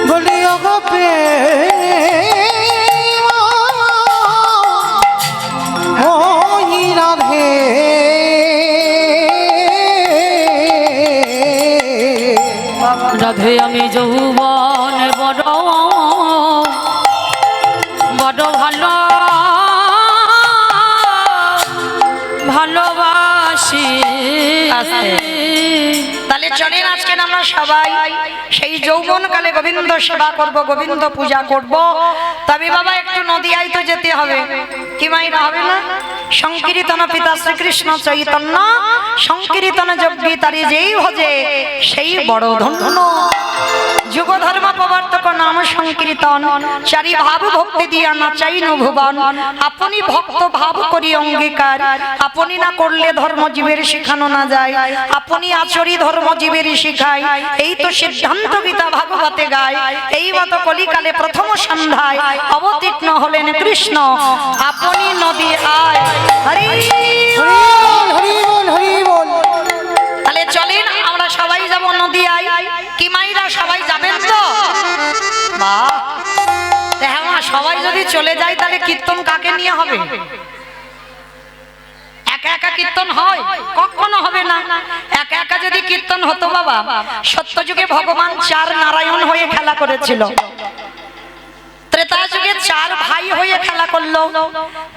বলিও গো প্রেম ওই রাধে রাধে আমি যৌবন বড় বড় ভালো ভালোবাসি। তাহলে চলেন আজকে আমরা সবাই সেই যৌবন কালে গোবিন্দ সেবা করব, গোবিন্দ পূজা করব। তবে বাবা একটু নদিয়ায় তো যেতে হবে, কি মাইরা হবে না? সংকীর্তন পিতা শ্রীকৃষ্ণ চৈতন্য সংকীর্তন যজ্ঞে তারি যেই ভজে সেই বড় ধন্য। যুগ ধর্ম প্রবর্তক নাম সংকীর্তন, চারি ভাব ভক্তি দিয়া নাচাইন ভুবন। আপনি ভক্ত ভাব করি অঙ্গীকার, আপনি না করলে ধর্ম জীবের শিখানো না যায়, আপনি আচরি ধর্ম জীবের শিখায়। এই তো সিদ্ধান্ত গীতা ভাগবতে গায়। এই মতো কলিকালে প্রথম সন্ধ্যায় অবতীর্ণ হলেন কৃষ্ণ, আপনি নদী আয়। হরি হরি বল হরি বল। তাহলে চলেন আমরা সবাই যাব নদিয়ায়। কি মাইরা সবাই যাবেন তো? বাহ, হ্যাঁ মা, সবাই যদি চলে যায় তাহলে কীর্তন কাকে নিয়ে হবে? একা একা কীর্তন হয়? কখনো হবে না। একা একা যদি কীর্তন হতো বাবা, সত্য যুগে ভগবান চার নারায়ণ হয়ে খেলা করেছিল, ত্রেতা যুগে চার ভাই হয়ে খেলা করলো,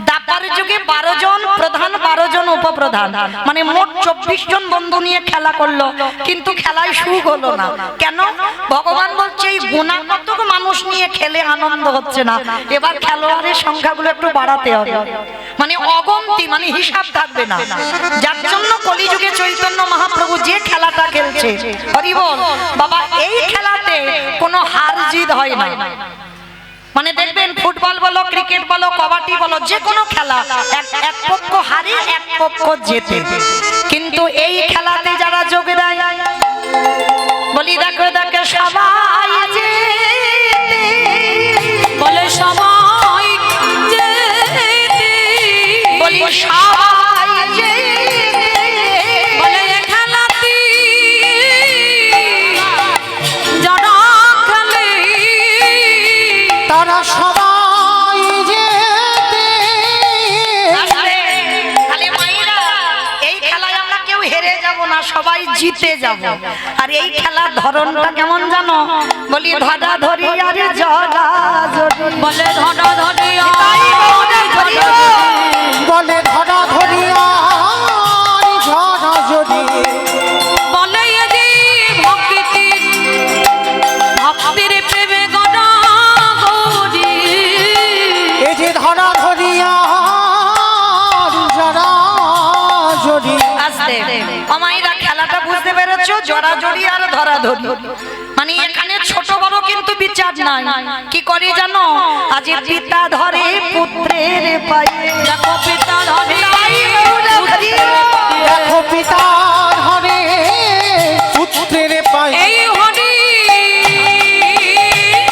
দ্বাপর যুগে 12 জন প্রধান 12 জন উপপ্রধান, মানে মোট 24 জন বন্ধু নিয়ে খেলা করলো, কিন্তু খেলায় সুখ হলো না। কেন? ভগবান বলছে এই গুণাত্মক মানুষ নিয়ে খেলে আনন্দ হচ্ছে না, এবার খেলোয়াড়ের সংখ্যাগুলো একটু বাড়াতে হবে, মানে অগন্তি, মানে হিসাব থাকবে না। যার জন্য কলিযুগে চৈতন্য মহাপ্রভু যে খেলাটা খেলছে, হরি বল বাবা, এই খেলাতে কোনো হার জিত হয় না। মানে দেখবেন ফুটবল বলো, ক্রিকেট বলো, কবাডি বলো, যে কোনো খেলা এক পক্ষ হারে এক পক্ষ জেতে, কিন্তু এই খেলাতে যারা যোগ দেয়, বলি দেখো দেখো সবাই জেতে, বলে সবাই যেতে, বলি সবাই জেতে, বলে এ খেলাতে যারা খেলে তারা সবাই যেতে। তাহলে মায়েরা এই খেলায় আমরা কেউ হেরে যাব না, সবাই জিতে যাব। আর এই খেলার ধরনটা কেমন জানো? বলি ধরা ধরি আরে জলা জড়ি, বলে ধরা ধরিয়া বলে ধরা ধরিয়া ঝড়া যদি বলে এদি ভক্তি ভক্তির প্রেমে গড়া গৌরী। এই যে ধরা ধরিয়া ঝড়া যদি। আস্তে অমাইরা খেলাটা বুঝতে পেরেছো? জড়াজড়ি আর ধরাধরি, মানে এখানে ছোট বড় কিন্তু বিচার নাই। কি করে জানো, আজ পিতা ধরে পুত্রের পায়ে, দেখো পিতা ধরে দেখো পিতা ধরে পুত্রের পায়ে, এই হরি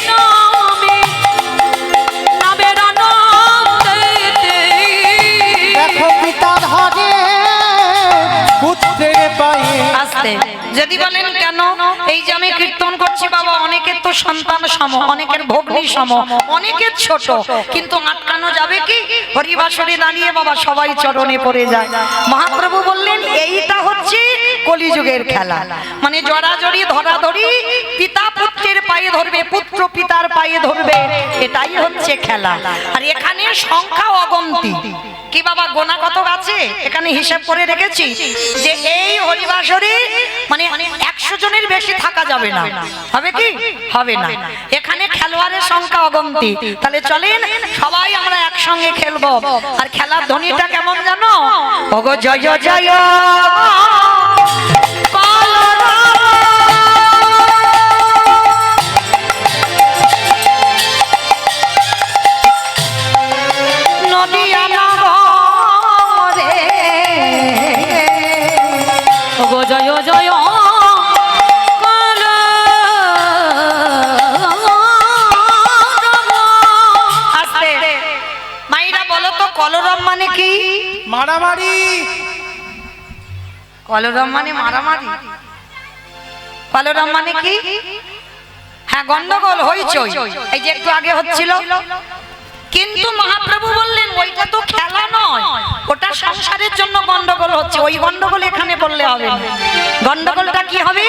নামে নামের আনন্দেতে দেখো পিতা ধরে পুত্রের পায়ে। আসতে যদি বলেন কেন, এই যে আমি কীর্তন করছি বাবা, অনেকের তো সন্তান সম, অনেকের ভগ্নী সম, অনেকের ছোট, কিন্তু আটকানো যাবে কি? হরিবাসরে দাঁড়িয়ে বাবা সবাই চরণে পড়ে যায়। মহাপ্রভু বললেন এইটা হচ্ছে কলিযুগের খেলা, মানে জড়াজড়ি ধরাধরি, পিতা পুত্রের পায়ে ধরবে, পুত্র পিতার পায়ে ধরবে, এটাই হচ্ছে খেলা। আর এখানে সংখ্যা অগন্তি, কি বাবা গোনা কত আছে এখানে হিসাব করে রেখেছি যে এই হরিবাসরে মানে 100 জনের বেশি থাকা যাবে না, হবে কি? হবে না। এখানে খেলোয়াড়ের সংখ্যা অগন্তি। তাহলে চলেন সবাই আমরা একসঙ্গে খেলবো। আর খেলার ধ্বনিটা কেমন জানো, ওগো জয় জয় নদিয়া নগরে, ওগো জয় জয় আসতে মাইরা বলো তো কলরব মানে কি? মারামারি, কলরব মানে মারামারি, কলরব মানে কি? হ্যাঁ, গন্ডগোল হইচই, এই যে একটু আগে হচ্ছিল। কিন্তু মহাপ্রভু বললেন ওইটা তো খেলা নয়, ওটা সংসারের জন্য গন্ডগোল হচ্ছে, ওই গন্ডগোল এখানে বললে হবে না। গন্ডগোলটা কি হবে?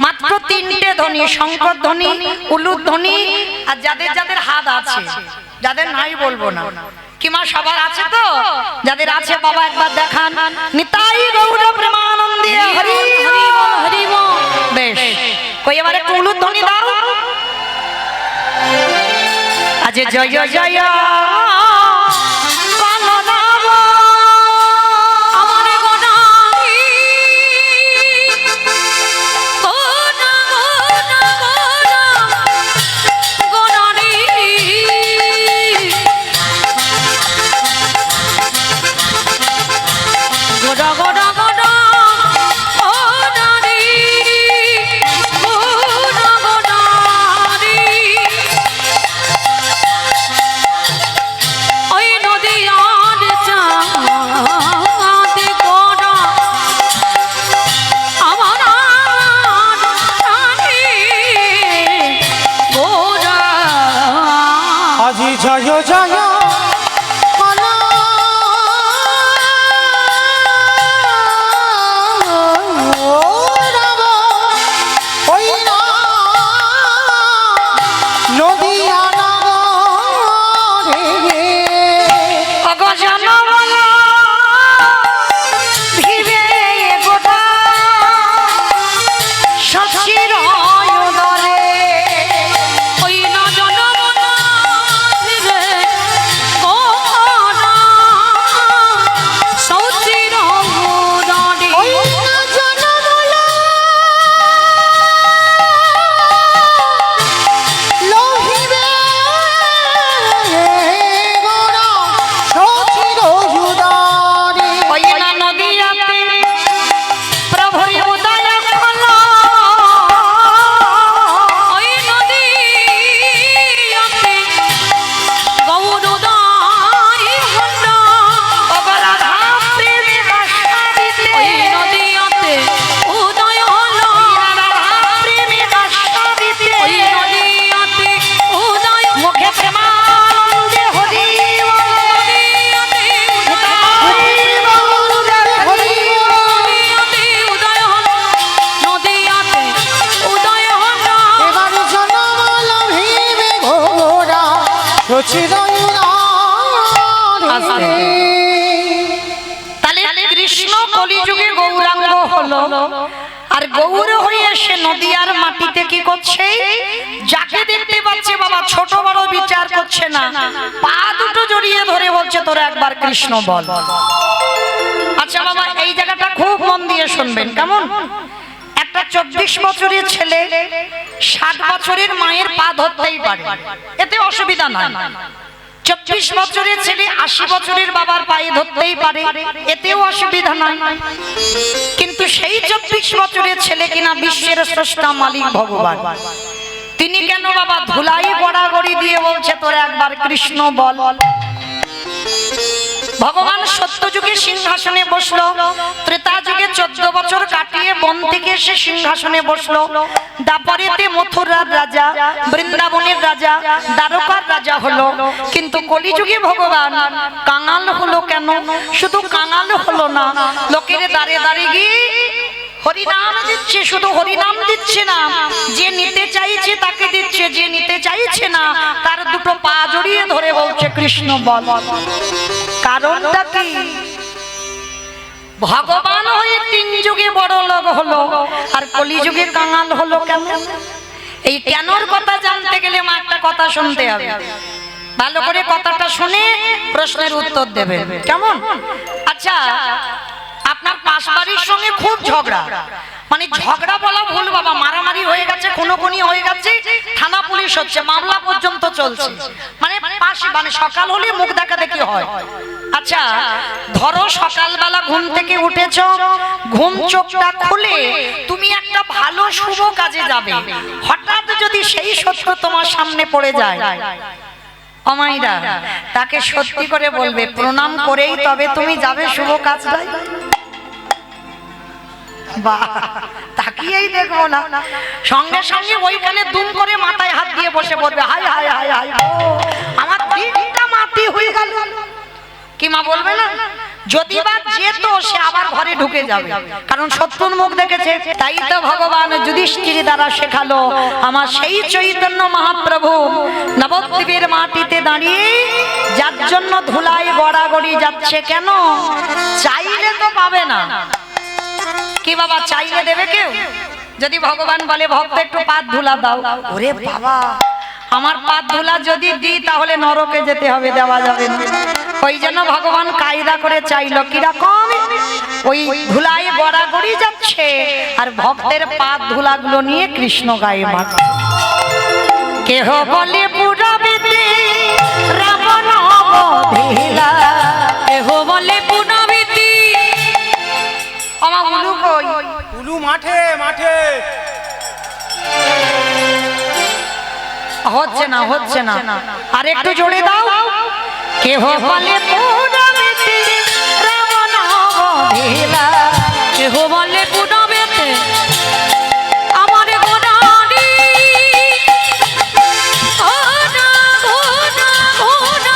মাত্র 3টে ধ্বনি, শঙ্কর ধ্বনি, উলুর ধ্বনি, আর যাদের যাদের হাত আছে, যাদের নাই বলবো না। কি মা সবার আছে তো? যাদের আছে বাবা একবার দেখান, নিতাই গৌর প্রেমানন্দে হরি হরি বল হরি বল। বেশ, কই এবার একটু উলুর ধ্বনি দাও। আজ জয় জয় কলরব আমার গোনারি গোনা গোনা গোনা গোনারি গোনা গোনা গোনা গোনারি গোনা গোনারি ওই নদিয়ার চাঁদ গোনা আমার রানী গোনা আজি জয় জয় মালা, ও রাম, ওই না নদিয়া নগরে, অগজন বলা ভিবে গোটা সচির দলে, ওই না জনমনা ভিবে গোনা সৌচির গোনারি ওই না জনমলা লোহিবে গোরা সচির জুদারি, ওই না নদিয়াতে প্রভুর উদয় হলো, ওই নদীতে গৌরোদয় হলো, ওগো রাধা প্রেমে আস্বাদিতে, ওই নদীতে উদয় হলো, রাধা প্রেমে আস্বাদিতে, ওই নদীতে উদয় মুখে প্রেমানন্দে হরি বল, নদীতে হরি উদয় হলো, নদীতে উদয় হলো, এবার জনমল ভীমে ঘোরা সচির আস্তে। তাহলে কৃষ্ণ কলিযুগে গৌরাঙ্গ হলো, আর গৌর হয়ে সে নদিয়ার মাটিতে কি করছে? যাকে দেখতে পাচ্ছে বাবা ছোট বড় বিচার করছে না, পা দুটো জড়িয়ে ধরে বলছে তোরা একবার কৃষ্ণ বল। আচ্ছা বাবা, এই জায়গাটা খুব মন দিয়ে শুনবেন, কেমন? একটা একটা 24 বছরের ছেলে 60 বছরের মায়ের পা ধরতেই পারে, এতে অসুবিধা নাই। 24 বছরের ছেলে 80 বছরের বাবার পায়ে ধরতেই পারে, এতেও অসুবিধা নাই। কিন্তু সেই 24 বছরের ছেলে কিনা বিশ্বের স্রষ্টা মালিক ভগবান, তিনি কেন বাবা ধুলাই গড়াগড়ি দিয়ে বলছে তোরা একবার কৃষ্ণ বল। ভগবান সত্য যুগে সিংহাসনে বসলো, ত্রেতা যুগে 14 বছর কাটিয়ে বন থেকে এসে সিংহাসনে বসলো, দাপরেতে মথুরার রাজা, বৃন্দাবনের রাজা, দ্বারকার রাজা হলো। কিন্তু কলিযুগে ভগবান কাঙাল হলো কেন? শুধু কাঙাল হলো না, লোকের দাঁড়ে দাঁড়িয়ে গিয়ে হরিনাম দিচ্ছে, শুধু হরিনাম দিচ্ছে না, যে নিতে চাইছে তাকে দিচ্ছে, যে নিতে চাইছে না তার দুটো পা জড়িয়ে ধরে বলছে কৃষ্ণ বল। কারণটা কি? ভগবান হয়ে 3 যুগে বড় লোক হলো আর কলিযুগে কাঙাল হলো কেন? এই কেনর কথা জানতে গেলে মা একটা কথা শুনতে হবে, ভালো করে কথাটা শুনে প্রশ্নের উত্তর দেবে, কেমন? আচ্ছা, আপনার পাশ বাড়ির সঙ্গে খুব ঝগড়া, মানে ঝগড়া বলা ভুল বাবা, মারামারি হয়ে গেছে, খুনোখুনি হয়ে গেছে, থানা পুলিশ হচ্ছে, মামলা পর্যন্ত চলছে, মানে পাশে, মানে সকাল হলে মুখ দেখা দেখি হয়। আচ্ছা ধরো সকালবেলা ঘুম থেকে উঠেছো, ঘুম চোখটা খুলে তুমি একটা ভালো শুভ কাজে যাবে, হঠাৎ যদি সেই শত্রু তোমার সামনে পড়ে যায়, অমাইরা তাকে সত্যি করে বলবে প্রণাম করেই তবে তুমি যাবে শুভ কাজটাই। বাহ, তাকিয়েই দেখবো না, সঙ্গে সঙ্গে ওইখানে দুম করে মাথায় হাত দিয়ে বসে পড়বে, হাই হাই হাই হাই, আমার দিনটা মাটি হয়ে গেল। কি মা বলবে না? যদি বা যেত সে আবার ঘরে ঢুকে যাবে, কারণ শত্রুর মুখ দেখেছে। তাই তো ভগবান যুধিষ্ঠির দ্বারা শেখালো, আমার সেই চৈতন্য মহাপ্রভু নবদ্বীপের মাটিতে দাঁড়িয়ে যার জন্য ধুলায় গড়াগড়ি যাচ্ছে কেন? চাইলে তো পাবে না। কি বাবা চাইলে দেবে কেউ? যদি ভগবান বলে ভক্ত একটু পাত ধুলা দাও, ওরে বাবা আমার পাত ধুলা যদি দিই তাহলে নরকে যেতে হবে, দেওয়া যাবে না। ওই জন্য ভগবান কায়দা করে চাইলো, কিরকম? ওই ধুলায় গড়াগড়ি যাচ্ছে আর ভক্তের পাত ধুলাগুলো নিয়ে কৃষ্ণ গায়ে মাখছে। কেহ বলে পুরাবিতে রাবণ বধিলা, কেহ বলে পুনবিতি, আমার উলু কই? উলু মাঠে মাঠে। হচ্ছে না, হচ্ছে না, আর একটু জোরে দাও। কেহ বলে পুরাবিতে রাবণ বধিলা, কেহ বলে পুনবিতে আমার গোড়ারি, ঘোড়া ঘোড়া ঘোড়া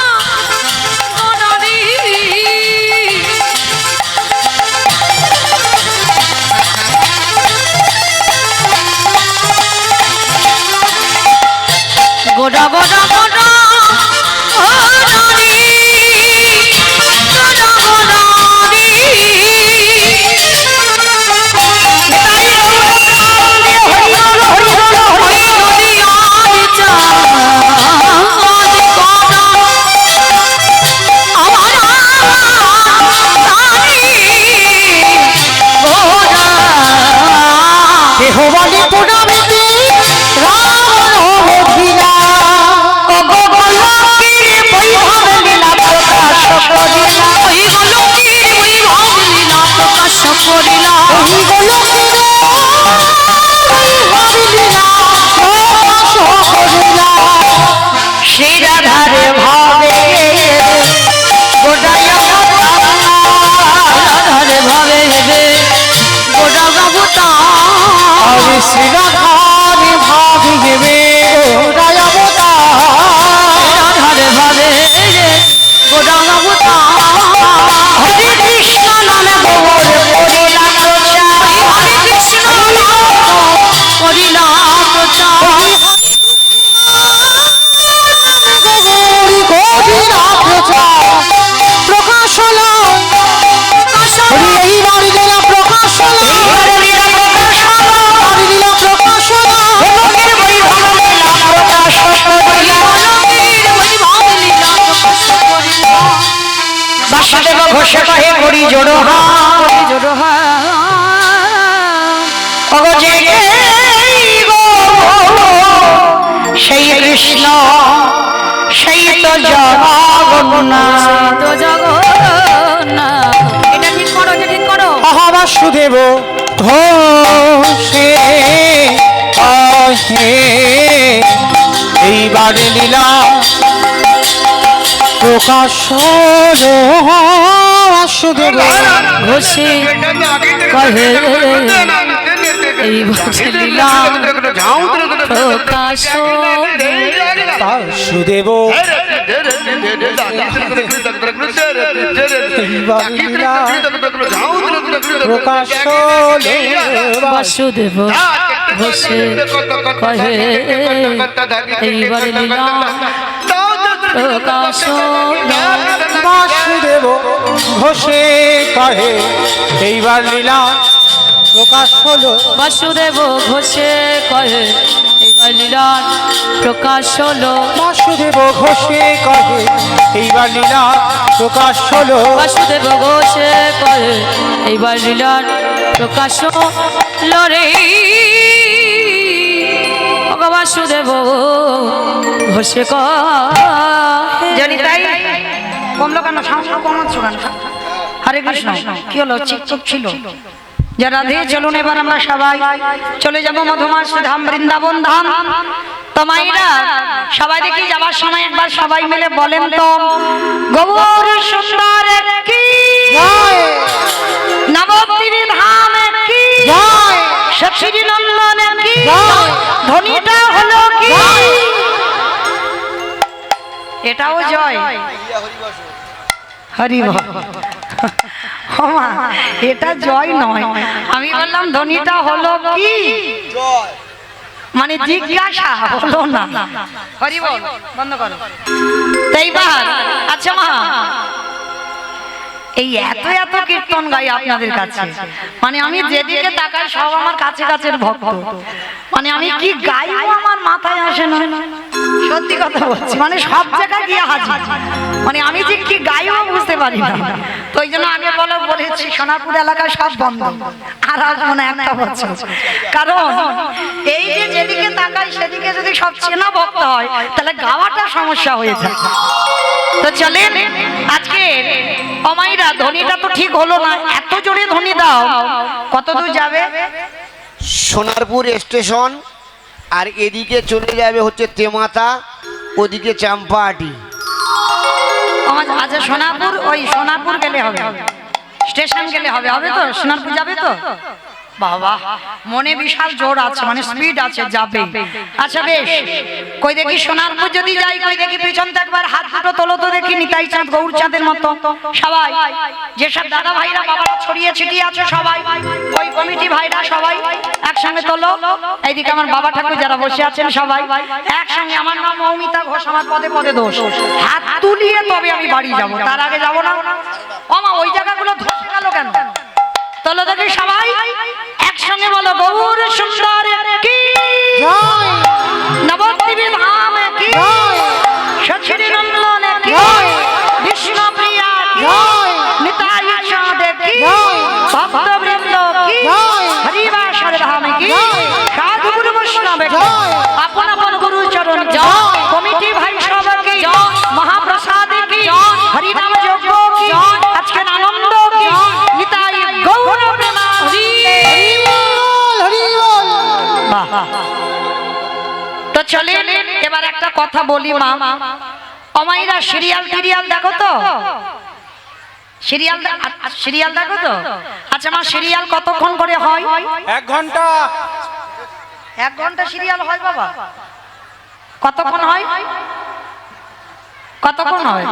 গোড়ারি। গোড়া গোড়া গোড়া গোড়ারি, গোড়া গোড়ারি। কেহ বলে পুরাবিতে রাবণ বধিলা, ওগো গোলকের বৈভব লীলা প্রকাশ করিলা, ওই গোলকের বৈভব লীলা প্রকাশ করিলা, ওই গোলকের বৈভব লীলা প্রকাশ করিলা। সেই রাধারে ভাবে গোটায় রাধারে ভাবে হেবে গোটা গাবুতা, আরে শ্রী রাধারে ভাবি হেবে গোটায় অবতার। রাধারে ভাবে গোটা গাবুতা। হরে কৃষ্ণ নামে গোবর করিলা প্রচার, হরে কৃষ্ণ নাম করিলা প্রচার, গৌরী গৌরীরা প্রচার প্রকাশ হলো, এই নারীলীলা প্রকাশ হলো, নারীলীলা প্রকাশ হলো, গোলকের বৈভব লীলা প্রকাশ করিলা। গোলকের বৈভব লীলা প্রকাশ করিলা। বাসুদেব ঘোষ কহে করি জোড়ো হাত, ওগো জেগে গো সেই কৃষ্ণ সেই তো জগন্নাথ তো জগন্নাথ। এটা ঠিক করো, এটা ঠিক করো। বাসুদেব ঘোষে আহে এইবার লীলা প্রকাশ হলো। বাসুদেব ঘোষে কহে এই বছর লীলা প্রকাশ বাসুদেব এইবার লীলা প্রকাশ হলো। বাসুদেব ঘোষে কহে এইবার লীলা প্রকাশ বাসুদেব ঘোষে কহে এইবার লীলা প্রকাশ হলো। বাসুদেব ঘোষে কহে এইবার লীলা প্রকাশ হলো। বাসুদেব ঘোষে কহে এইবার লীলা প্রকাশ হলো। বাসুদেব ঘোষে কহে এইবার লীলা প্রকাশ হলো রে। ওগো বাসুদেব ঘোষে কহে। জানি তাই কমলো কেন? সাউন্ড কমাচ্ছ কেন? হরে কৃষ্ণ। কি হলো? চিকচিক ছিল। যারা দিয়ে চলুন এবার আমরা সবাই চলে যাব মধুমাস ধাম, বৃন্দাবন ধাম। তো মাইরা সবাই দেখি যাবার সময় একবার সবাই মিলে বলেন তো, গৌর সুন্দর কি নবদ্বীপ ধাম কি সখী নন্দন কি ধ্বনিটা হলো কি? এটাও জয় হরি বল। ওমা, এটা জয় নয়, আমি বললাম ধ্বনিটা হলো কি, মানে জিজ্ঞাসা হলো না। হরি বল বন্ধ করো। তাইবার আচ্ছা মা, এই এত এত কীর্তন গাই আপনাদের কাছে, মানে আমি যেদিকে তাকাই সব আমার কাছে কাছের ভক্ত, মানে আমি কি গাইবো আমার মাথায় আসে না। সত্যি কথা বলছি, মানে সব জায়গায় গিয়ে হাজির, মানে আমি যে কি গাইবো বুঝতে পারি না। তো ওই জন্য আগে বলেছি সোনারপুর এলাকায় সব বন্ধ, আর আসবো না একটা বছর। কারণ এই যে যেদিকে তাকাই সেদিকে যদি সব চেনা ভক্ত হয় তাহলে গাওয়াটা সমস্যা হয়ে যায়। তো চলেন আজকে অমাইরা ধ্বনিটা তো ঠিক হলো না, এত জোরে ধ্বনি দাও। কত দূর যাবে? সোনারপুর স্টেশন, আর এদিকে চলে যাবে হচ্ছে তেমাতা, ওদিকে চাম্পাহাটি। আচ্ছা সোনারপুর, ওই সোনারপুর গেলে হবে, স্টেশন গেলে হবে, হবে তো? সোনারপুর যাবে তো? বাবা মনে বিশাল জোর আছে, মানে স্পিড আছে, যাবে। আচ্ছা বেশ, কই দেখি সোনারপুর যদি যাই, কই দেখি পিছন থেকে একবার হাত দুটো তোলো তো দেখি, নিতাই চাঁদ গৌর চাঁদের মতো সবাই, যেসব দাদা ভাইরা বাবারা ছড়িয়ে ছিটিয়ে আছে সবাই, ওই কমিটি ভাইরা সবাই একসঙ্গে তোলো। এইদিকে আমার বাবা ঠাকুর যারা বসে আছেন সবাই একসঙ্গে। আমার নাম মৌমিতা ঘোষ, আমার পদে পদে দোষ। হাত তুলিয়ে তবে আমি বাড়ি যাব, তার আগে যাব না। ওমা ওই জায়গাগুলো ধসে গেল কেন? তোলো দেখি সবাই একসঙ্গে বলো, গৌর সুন্দর কি নবদ্বীপ ধাম কি সখী নন্দন কি বিষ্ণু প্রিয়া কি নিতাই চাঁদ কি ভক্তবৃন্দ কি হরিবাসর ধাম কি সাধু গুরু বৈষ্ণব কি আপন আপন গুরু চরণ কি কমিটি ভাই সব কি মহাপ্রসাদ কি হরিনাম যজ্ঞ কি আজকের আনন্দ কি নিতাই গৌর প্রেম হরি বাহ। তো চলে এবার একটা কথা বলি মা, অমাইরা সিরিয়াল টিরিয়াল দেখো তো? সিরিয়াল দেখো তো? আচ্ছা মা, সিরিয়াল কতক্ষণ করে হয়? 1 ঘন্টা। 1 ঘন্টা সিরিয়াল হয় বাবা? কতক্ষণ হয়? কতক্ষণ হয়?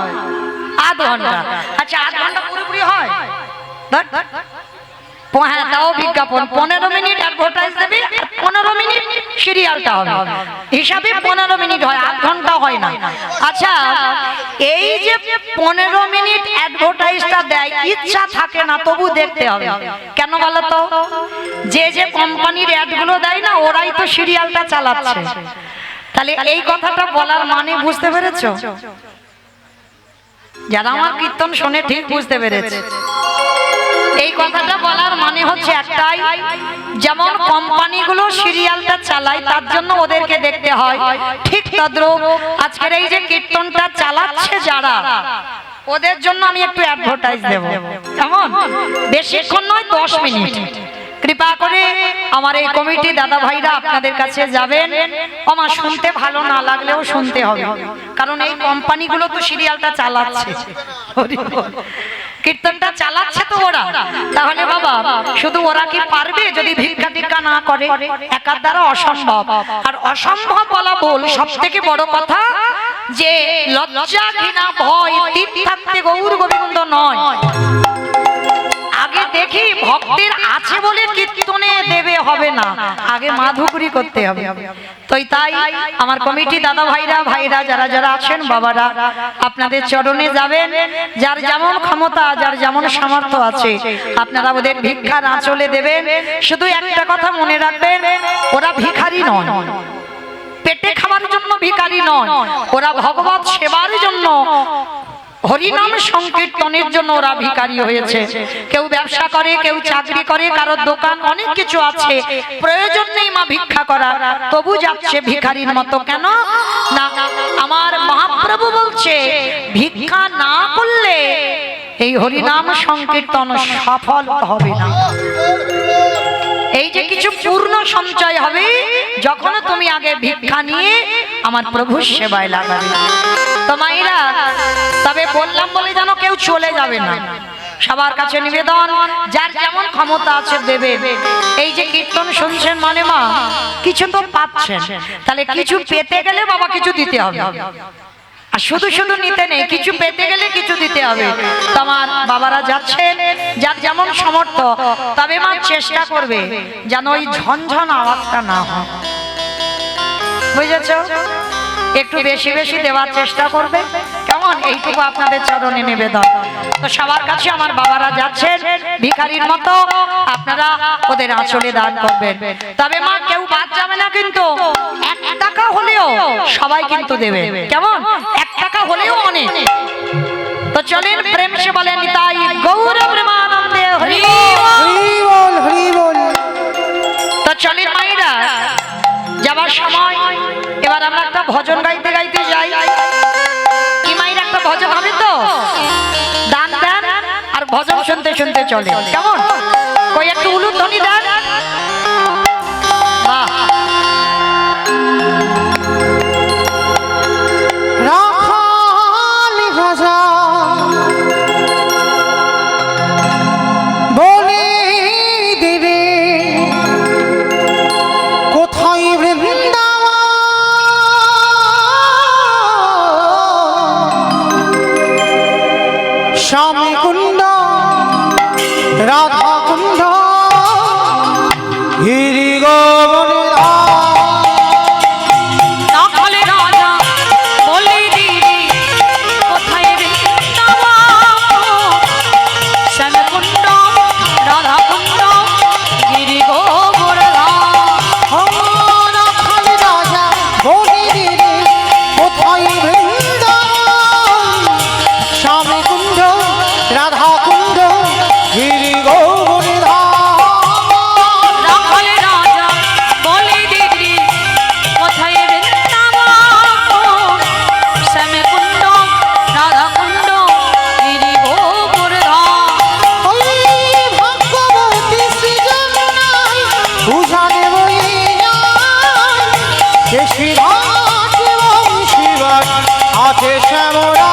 আধ ঘন্টা। আচ্ছা আধ ঘন্টা পুরোপুরি হয়? হ্যাঁ তাও বিজ্ঞাপন 15 মিনিট অ্যাডভার্টাইজ দেবে, 15 মিনিট সিরিয়ালটা হবে, হিসাবে 15 মিনিট হয়, আধ ঘন্টা হয় না। আচ্ছা এই যে 15 মিনিট অ্যাডভার্টাইজটা দেয়, ইচ্ছা থাকে না তবু দেখতে হবে। কেন বলো তো? যে যে কোম্পানির অ্যাডগুলো দেয় না, ওরাই তো সিরিয়ালটা চালাচ্ছে। তাহলে এই কথাটা বলার মানে বুঝতে পেরেছো? যারা আমার কীর্তন শুনে ঠিক বুঝতে পেরেছে। এই কথাটা বলার মানে হচ্ছে একটাই, যেমন কোম্পানিগুলো সিরিয়ালটা চালায় তার জন্য ওদেরকে দেখতে হয়, ঠিক তদ্রূপ আজকের এই যে কীর্তনটা চালাচ্ছে যারা, ওদের জন্য আমি একটু অ্যাডভার্টাইজ দেব। কেমন? বেশিক্ষণ নয়, 10 মিনিট। কৃপা করে আমার এই কমিটি দাদা ভাইরা আপনাদের কাছে যাবেন। আমার শুনতে ভালো না লাগলেও শুনতে হবে, কারণ এই কোম্পানিগুলো তো সিরিয়ালটা চালাচ্ছে, কীর্তনটা চালাচ্ছে তো ওরা। তাহলে বাবা শুধু ওরা কি পারবে যদি ভিক্ষা টিক্ষা না করে? একার দ্বারা অসম্ভব। আর অসম্ভব বলা বল, সব থেকে বড় কথা যে লজ্জা ঘৃণা ভয় তিন থাকতে গৌর গোবিন্দ নয়। আগে দেখি ভক্তের আছে বলে কীর্তনে দেবে হবে না, আগে মাধুকরী করতে হবে। তাই আমার কমিটি দাদা ভাইরা যারা যারা আছেন বাবারা, আপনাদের চরণে যাবেন। যার যেমন ক্ষমতা, যার যেমন সামর্থ্য আছে, আপনারা ওদের ভিক্ষার আঁচলে দেবেন। শুধু একটা কথা মনে রাখবেন, ওরা ভিখারি নয়, পেটে খাওয়ার জন্য ভিখারি নয়, ওরা ভগবত সেবার জন্য, হরিনাম সংকীর্তনের জন্য ওরা ভিখারি হয়েছে। কেউ ব্যবসা করে, কেউ চাকরি করে, কারোর দোকান, অনেক কিছু আছে, প্রয়োজন নেই মা ভিক্ষা করা, তবু যাচ্ছে ভিখারির মতো। কেন না? আমার মহাপ্রভু বলছে ভিক্ষা না করলে এই হরিনাম সংকীর্তন সফল হবে না। এই যে কিছু পূর্ণ সঞ্চয় হবে যখন তুমি আগে ভিক্ষা নিয়ে আমার প্রভুর সেবায় লাগাবে। তো মায়েরা, তবে বললাম বলে যেন কেউ চলে যাবে না, সবার কাছে নিবেদন, যার যেমন ক্ষমতা আছে দেবে। এই যে কীর্তন শুনছেন মানে মা কিছু তো পাচ্ছেন, তাহলে কিছু পেতে গেলে বাবা কিছু দিতে হবে। আর শুধু শুধু নিতে নেই, কিছু পেতে গেলে কিছু দিতে হবে। তোমার বাবারা যাচ্ছেন, যার যেমন সামর্থ্য, তবে মা চেষ্টা করবে যেন ওই ঝনঝন আওয়াজটা না হয়, বুঝেছ? একটু বেশি বেশি দেওয়ার চেষ্টা করবে। কেমন? এইটুকু আপনাদের চরণে নিবেদন। তো সবার কাছে আমার বাবারা যাচ্ছেন ভিখারির মতো, আপনারা ওদের আঁচলে দান করবেন। তবে মা কেউ বাদ যাবে না, কিন্তু 1 টাকা হলেও সবাই কিন্তু দেবে। কেমন? 1 টাকা হলেও অনেক। তো চলেন প্রেম সে বলেন নিতাই গৌর প্রেমানন্দে হরি বল, হরি বল। তো চলেন মায়েরা, যাবার সময় এবার আমরা একটা ভজন গাইতে গাইতে যাই। কি মায়ের একটা ভজন হবে তো, দান দেন আর ভজন শুনতে শুনতে চলে। কেমন? কই একটু উলুধ্বনি দেন। বাহ, রাখালি ভাষা বলে দেবে কোথায় বৃন্দাবন, স্বামী কুণ্ড রাধা কুণ্ড গিরি গোবর্ধন। রাখালে রাজা বলে দিদি কোথায় বৃন্দাবন, শ্যামকুণ্ড রাধাকুণ্ড গিরি গোবর্ধন। রাখালি রাজা বলে দিদি কোথায় বৃন্দাবন, স্বামী কুণ্ড রাধা কুণ্ড গিরি গোবর্ধন। রাখালে রাজা বলে দিদি কোথায় বৃন্দাবন, শ্যামকুণ্ড রাধাকুণ্ড গিরি গোবর্ধন। ওই ভাগ্যবতী সৃজনায় উজানে বয়ে যায়, যে শ্রীরাজ এবং শিবাজ আছে শ্যামরা।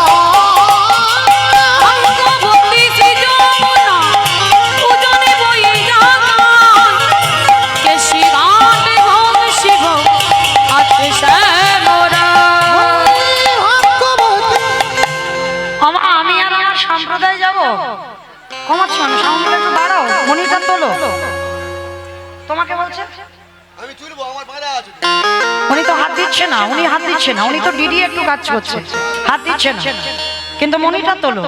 ভাগ্যবতী সৃজনা উজানে বয়ে যায়, কেশী রাত এবং শিব আছে শ্যামরা। আমি আর আমার সম্প্রদায় যাব। কমাচ্ছ না, সাউন্ডটা একটু বাড়াও, মনিটর তোলো। তোমাকে বলছে আমি চলবো, আমার বাধা আছে। উনি তো হাত দিচ্ছে না, উনি হাত দিচ্ছে না, উনি তো ডিডি একটু কাজ করছে, হাত দিচ্ছে না, কিন্তু মনিটর তোলো।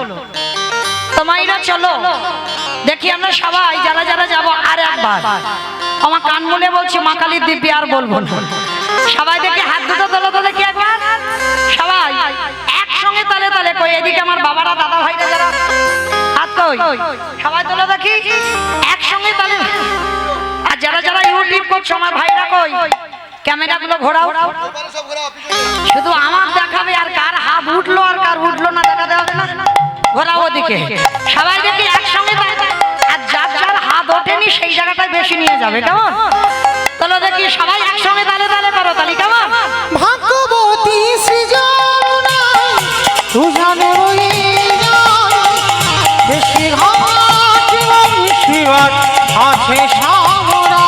তো মাইরা চলো দেখি আমরা সবাই যারা যারা যাব। আর একবার আমার কান বলে বলছি, মা কালীর দিব্যি আর বলবো না। সবাই দেখি হাত দুটো তোলো তো দেখি একবার, সবাই একসঙ্গে তালে তালে কই। এদিকে আমার বাবারা দাদা ভাইরা যারা হাত কই সবাই তোলো দেখি একসঙ্গে তাহলে। আর যারা যারা ইউটিউব করছো আমার ভাইরা কই ক্যামেরাগুলো ঘোরাও, ওপারে সব ঘোরা পিছনে। শুধু আমার দেখাবে আর কার হাত উঠলো আর কার উঠলো না দেখাতে হবে না। ঘোরাও ওদিকে সবাই দেখি একসঙ্গে আর যার যার হাত ওঠেনি সেই জায়গাটায় বেশি নিয়ে যাবে কেমন। তাহলে দেখি সবাই একসঙ্গে তালে তালে করো তালি কেমন। ভাগ্যবতী সৃজনা তুজানে ওই বেশি ঘাট বেশি ঘাট আছে সামরা।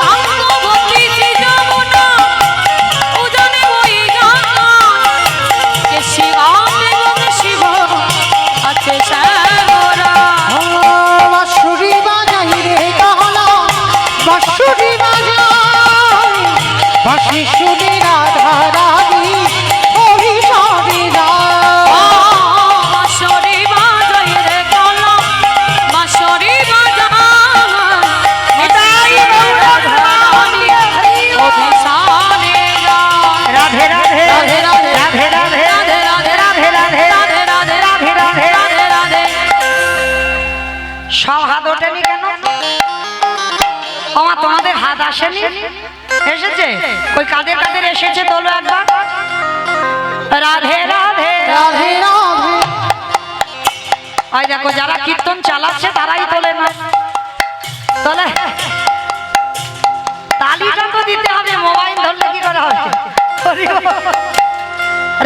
ভাগ্যবতী সৃজনা উজানে বই গান কে শিবাম এবং শিব আছে সাগরা। বাঁশুরি বাজাই রে কাহলা বাঁশুরি বাজাই বাঁশি শুনি রাধা রানী অভিসারী বাঁশরি বাজাই রে কলা বাঁশরি বাজাই নিতাই রাধারানী অভিসারে রাধে রাধে রাধে রাধে রাধে রাধে রাধে রাধে রাধে রাধে রাধে রাধে। সব হাত ওঠেনি কেন? আমার তোমাদের হাত আসেনি? এসেছে ওই কাদের কাদের এসেছে তোলো একবার। রাধে রাধে রাধে রাধে। ওই দেখো যারা কীর্তন চালাচ্ছে তারাই তোলে না, তোলে। তালিটা তো দিতে হবে, মোবাইল ধরলে কি করা হবে।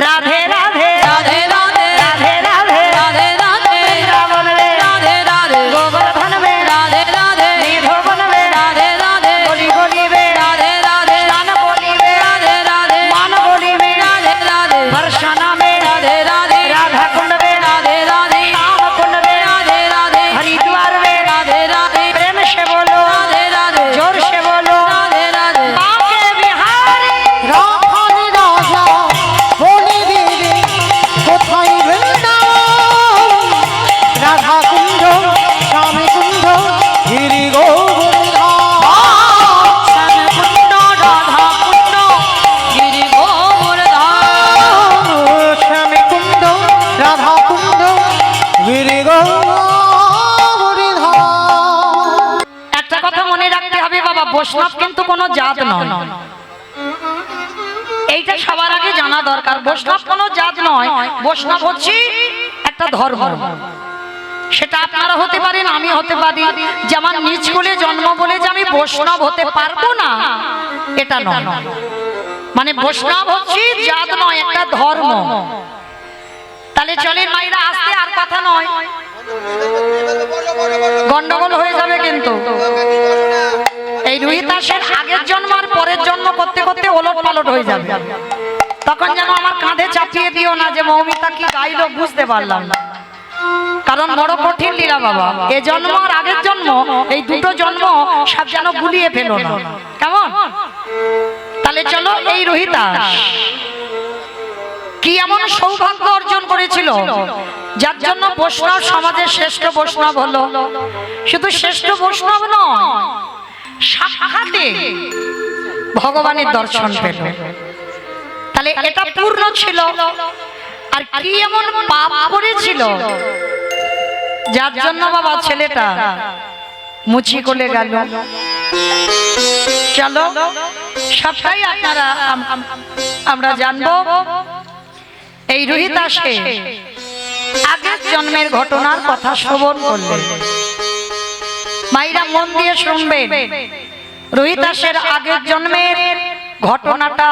রাধে রাধে রাধে রাধে রাধে রাধে রাধে রাধে রাবণ রে রাধে রাধে গোবর্ধন বে রাধে রাধে নিধবন বে রাধে রাধে বলি বলিবে রাধে রাধে স্নান বলিবে রাধে রাধে মান বলিবে রাধে রাধে দর্শনা মে রাধে রাধে রাধা কুণ্ড বে রাধে রাধে श्याम कुंड বে राधे राधे हरिद्वार বে राधे राधे प्रेम से बोलो राधे राधे जोर से बोलो राधे राधे बाके बिहारी রাখাল রাজা বলে দেবে কোথায় বৃন্দাবন রাধা কুঞ্জ শ্যামে কুঞ্জ গিরি গোবর্ধন। श्याम कुंड राधा कुंड गिरि गोवर्धन শ্যামে কুঞ্জ রাধা কুঞ্জ গিরি গোবর্ধন। একটা কথা মনে রাখতে হবে বাবা, বৈষ্ণব কিন্তু কোনো জাত নয়, এইটা সবার আগে জানা দরকার। বৈষ্ণব কোনো জাত নয়, বৈষ্ণব হচ্ছে একটা ধর্ম। সেটা আপনারা হতে পারেন, আমি হতে পারি। যেমন নিজ কুলে জন্ম বলে যে আমি বৈষ্ণব হতে পারবো না, এটা নয়। মানে বৈষ্ণব হচ্ছে জাত নয়, একটা ধর্ম। তাহলে চলেন মাইরা আসতে, আর কথা নয়, বসো, বসো, বসো। গন্ডগোল হয়ে যাবে কিন্তু। কাকা, কি বসো না? এই রুহিতাসের আগের জন্ম আর পরের জন্ম করতে করতে ওলট পালট হয়ে যাবে। তখন যেন আমার কাঁধে চাপিয়ে দিও না যে মৌমিতা কি গাইলো বুঝতে পারলাম না, কারণ বড় কঠিন লীলা বাবা। এ জন্ম আর আগের জন্ম, এই দুটো জন্ম সব যেন গুলিয়ে ফেলো না, কেমন? তাহলে চলো, এই রুহিতাস কি এমন সৌভাগ্য অর্জন করেছিল যার জন্য বৈষ্ণব সমাজের শ্রেষ্ঠ বৈষ্ণব হলো। শুধু শ্রেষ্ঠ বৈষ্ণব নয়, সাক্ষাতে ভগবানের দর্শন পেল। তাহলে এটা পূর্ণ ছিল। আর কি এমন পাপ করেছিল যার জন্য বাবা ছেলেটা মুচি কোলে গেল। চলো সবটাই আপনারা আমরা জানবো। এই রুহিতাসে আগের জন্মের ঘটনার কথা শ্রবণ করলেন। মাইরা মন দিয়ে শুনবেন, রুহিতাসের আগের জন্মের ঘটনাটা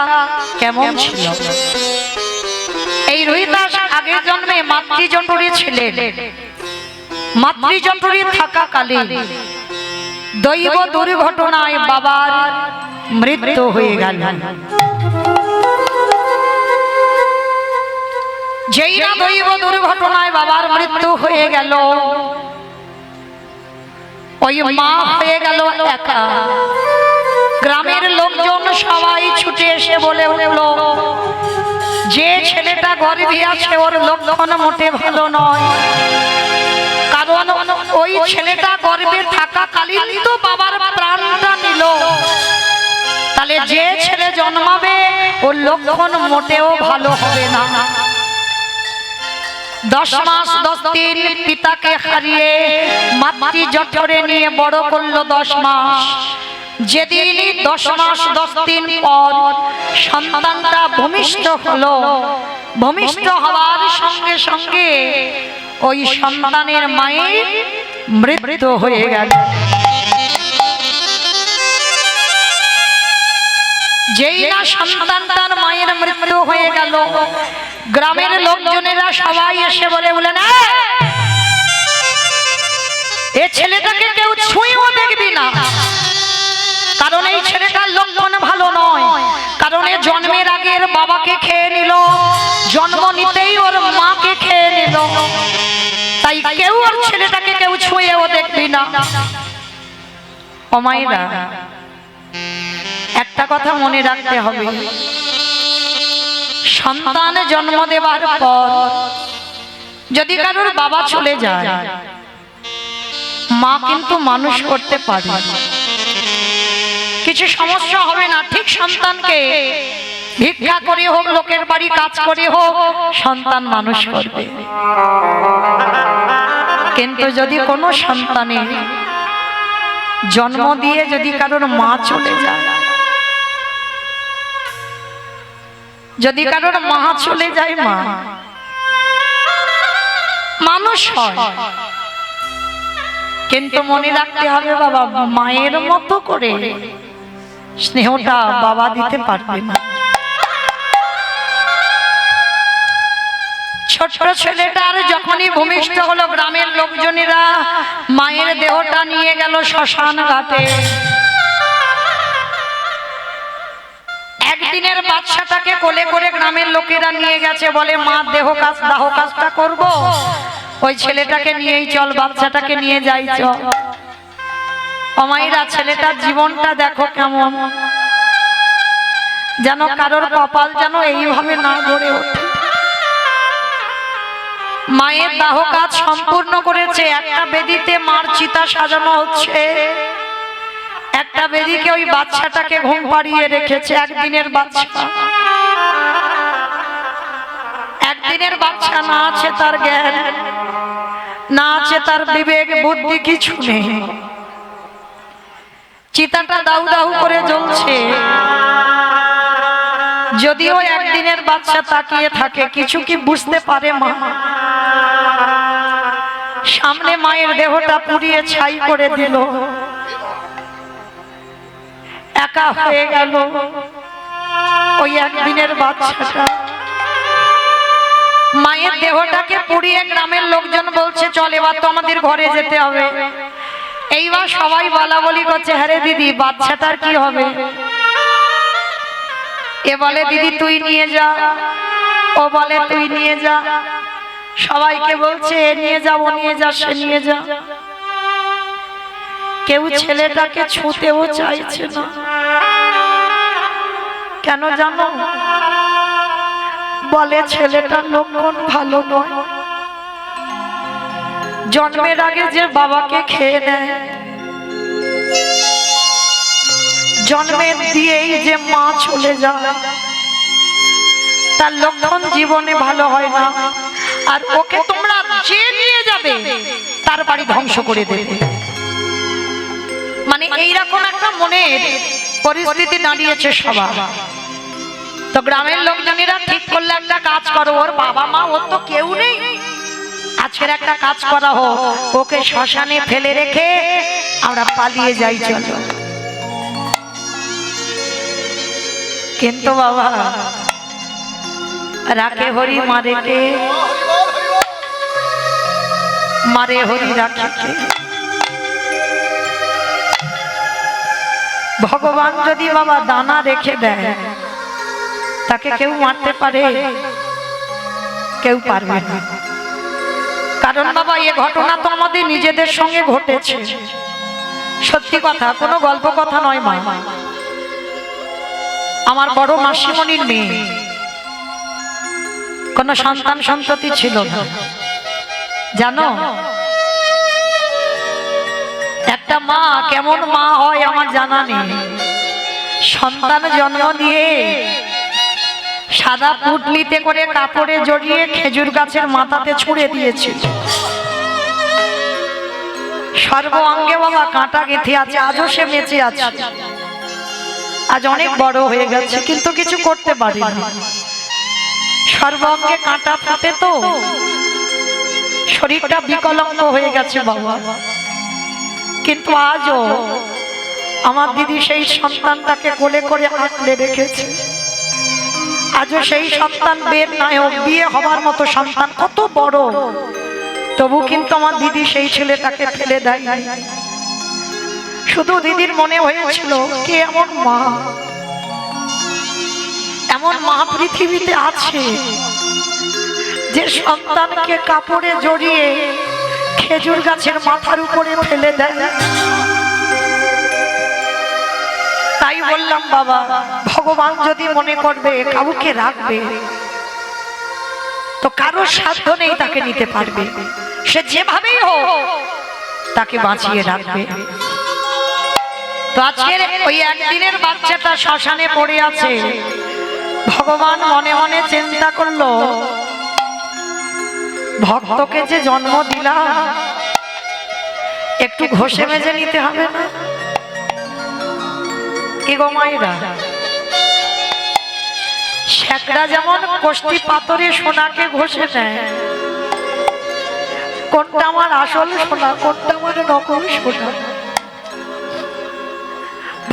কেমন ছিল। এই রুহিতাস আগের জন্মে মাতৃজঠরে ছিলেন। মাতৃজঠরে থাকাকালীন দৈব দুর্ঘটনায় বাবার মৃত্যু হয়ে গেল। যেই না দৈব দুর্ঘটনায় বাবার মৃত্যু হয়ে গেল, ওই মা হয়ে গেল একা। গ্রামের লোকজন সবাই ছুটে এসে বলে উঠল, যে ছেলেটা গর্ভে আছে ওর লক্ষণ মোটে ভালো নয়। কারণ ওই ছেলেটা গর্ভে থাকাকালীন তো বাবার প্রাণটা নিল। তাহলে যে ছেলে জন্মাবে ওর লক্ষণ মোটেও ভালো হবে না। 10 মাস 10 দিন পিতাকে হারিয়ে মাতৃ জঠরে নিয়ে বড় করলো 10 মাস। যেদিন 10 মাস 10 দিন পর সন্তানটা ভূমিষ্ঠ হলো, ভূমিষ্ঠ হওয়ার সঙ্গে সঙ্গে ওই সন্তানের মায়ের মৃত্যু হয়ে গেল। যেই না সন্তানটার মায়ের মৃত্যু হয়ে গেল, গ্রামের লোকজনেরা সবাই এসে বলেন, এ ছেলেটাকে কেউ ছুঁয়েও দেখবি না, কারণ এই ছেলেটার লক্ষণ ভালো নয়। কারণ এ জন্মের আগের বাবাকে খেয়ে নিল, জন্ম নিতেই ওর মাকে খেয়ে নিল, তাই কেউ ওর ছেলেটাকে কেউ ছুঁয়েও দেখবি না। ও মায়েরা, একটা কথা মনে রাখতে হবে, সন্তান জন্ম দেবার পর যদি কারোর বাবা চলে যায়, মা কিন্তু মানুষ করতে পারে, কিছু সমস্যা হবে না। ঠিক সন্তানকে ভিক্ষা করে হোক, লোকের বাড়ি কাজ করে হোক, সন্তান মানুষ করবে। কিন্তু যদি কোনো সন্তানে জন্ম দিয়ে যদি কারোর মা চলে যায়, যদি কারোর মা চলে যায়, মা মানুষ হয়, কিন্তু মনে রাখতে হবে বাবা মায়ের মতো করে স্নেহটা বাবা দিতে পারবে না। ছোট্ট ছেলেটার যখনই ভূমিষ্ঠ হলো, গ্রামের লোকজনেরা মায়ের দেহটা নিয়ে গেল শ্মশান ঘাটে। একদিনের বাচ্চাটাকে কোলে করে গ্রামের লোকেরা নিয়ে গেছে, বলে মা দাহ কাজটা করব, ওই ছেলেটাকে নিয়েই চল, বাচ্চাটাকে নিয়ে যাই চল। অমাইরা, ছেলেটার জীবনটা দেখো কেমন, যেন কারোর কপাল যেন এইভাবে না গড়ে ওঠে। মায়ের দাহ কাজ সম্পূর্ণ করেছে, একটা বেদিতে মার চিতা সাজানো হচ্ছে, একটা বেদিকে ওই বাচ্চাটাকে ঘুম পাড়িয়ে রেখেছে। একদিনের বাচ্চা, একদিনের বাচ্চা, না আছে তার জ্ঞান, না আছে তার বিবেক বুদ্ধি, কিছু নেই। চিতাটা দাউ দাউ করে জ্বলছে, যদিও একদিনের বাচ্চা তাকিয়ে থাকে, কিছু কি বুঝতে পারে মা? সামনে মায়ের দেহটা পুড়িয়ে ছাই করে দিল, একা হয়ে গেল ওই একদিনের বাচ্চাটা। মায়ের দেহটাকে পুড়িয়ে গ্রামের লোকজন বলছে, চল এবার তো আমাদের ঘরে যেতে হবে। এইবার সবাই বলা বলি করছে, হ্যাঁ রে দিদি, বাচ্চাটার কি হবে? এ বলে দিদি তুই নিয়ে যা, ও বলে তুই নিয়ে যা, সবাইকে বলছে এ নিয়ে যা, ও নিয়ে যা, সে নিয়ে যা। কেউ ছেলেটাকে ছুঁতেও চাইছে না। কেন জানো? বলে ছেলেটার লক্ষণ ভালো নয়, জন্মের আগে যে বাবাকে খেয়ে নেয়, জন্মের দিয়েই যে মা চলে যায়, তার লক্ষণ জীবনে ভালো হয় না। আর ওকে তোমরা যে নিয়ে যাবে তার বাড়ি ধ্বংস করে দেবে, মানে এইরকম একটা মনের পরিস্থিতি দাঁড়িয়েছে সবার। তো গ্রামের লোকজনেরা ঠিক করলে একটা কাজ করো, ওর বাবা মা ওর তো কেউ নেই, আজকের একটা কাজ করা হোক, ওকে শ্মশানে ফেলে রেখে আমরা পালিয়ে যাই চলো। কিন্তু বাবা, রাখে হরি মারে কে, মারে হরি রাখে কে? ভগবান যদি বাবা দানা রেখে দেয়, তাকে কেউ মারতে পারে? কেউ পারবে না। কারণ বাবা এই ঘটনা তো আমাদের নিজেদের সঙ্গে ঘটেছে, সত্যি কথা, কোনো গল্প কথা নয় মা। আমার বড় মাসিমণির মেয়ে, কোনো সন্তান সন্ততি ছিল না, জানো? একটা মা কেমন মা হয় আমার জানা নেই, সন্তান জন্ম দিয়ে সাদা পুটলিতে করে কাপড়ে জড়িয়ে খেজুর গাছের মাথাতে ছুঁড়ে দিয়েছে। সর্ব অঙ্গে বাবা কাঁটা গেঁথে আছে, আজও সে বেঁচে আছে। আজ অনেক বড় হয়ে গেছে কিন্তু কিছু করতে পারি না। সর্ব অঙ্গে কাঁটা ফুটে তো শরীরটা বিকলাঙ্গ হয়ে গেছে বাবা, কিন্তু আজও আমার দিদি সেই সন্তানটাকে কোলে করে আঁকড়ে রেখেছে। আজও সেই সন্তান বের নায়ক, বিয়ে হবার মতো সন্তান, কত বড়, তবু কিন্তু আমার দিদি সেই ছেলেটাকে ফেলে দেয়। শুধু দিদির মনে হয়েছিল কে এমন মা, এমন মা পৃথিবীতে আছে যে সন্তানকে কাপড়ে জড়িয়ে খেজুর গাছের মাথার উপরে ফেলে দেয়। তাই বললাম বাবা, ভগবান যদি মনে করবে কাউকে রাখবে তো কারো সাধ্য নেই তাকে নিতে পারবে, সে যেভাবেই হোক তাকে বাঁচিয়ে রাখবে। তো আজকের ওই একদিনের বাচ্চাটা শ্মশানে পড়ে আছে। ভগবান মনে মনে চিন্তা করলো, ভক্তকে যে জন্ম দিলাম একটু ঘষে মেজে নিতে হবে না? কি গো মায়েরা, শেখরা যেমন কষ্টি পাথরে সোনাকে ঘষে নেয়, কোনটা আমার আসল সোনা, কোনটা আমার নকল সোনা,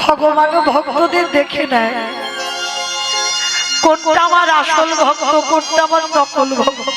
ভগবানও ভক্তদের দেখে নেয় কোনটা আমার আসল ভক্ত, কোনটা আমার নকল ভক্ত।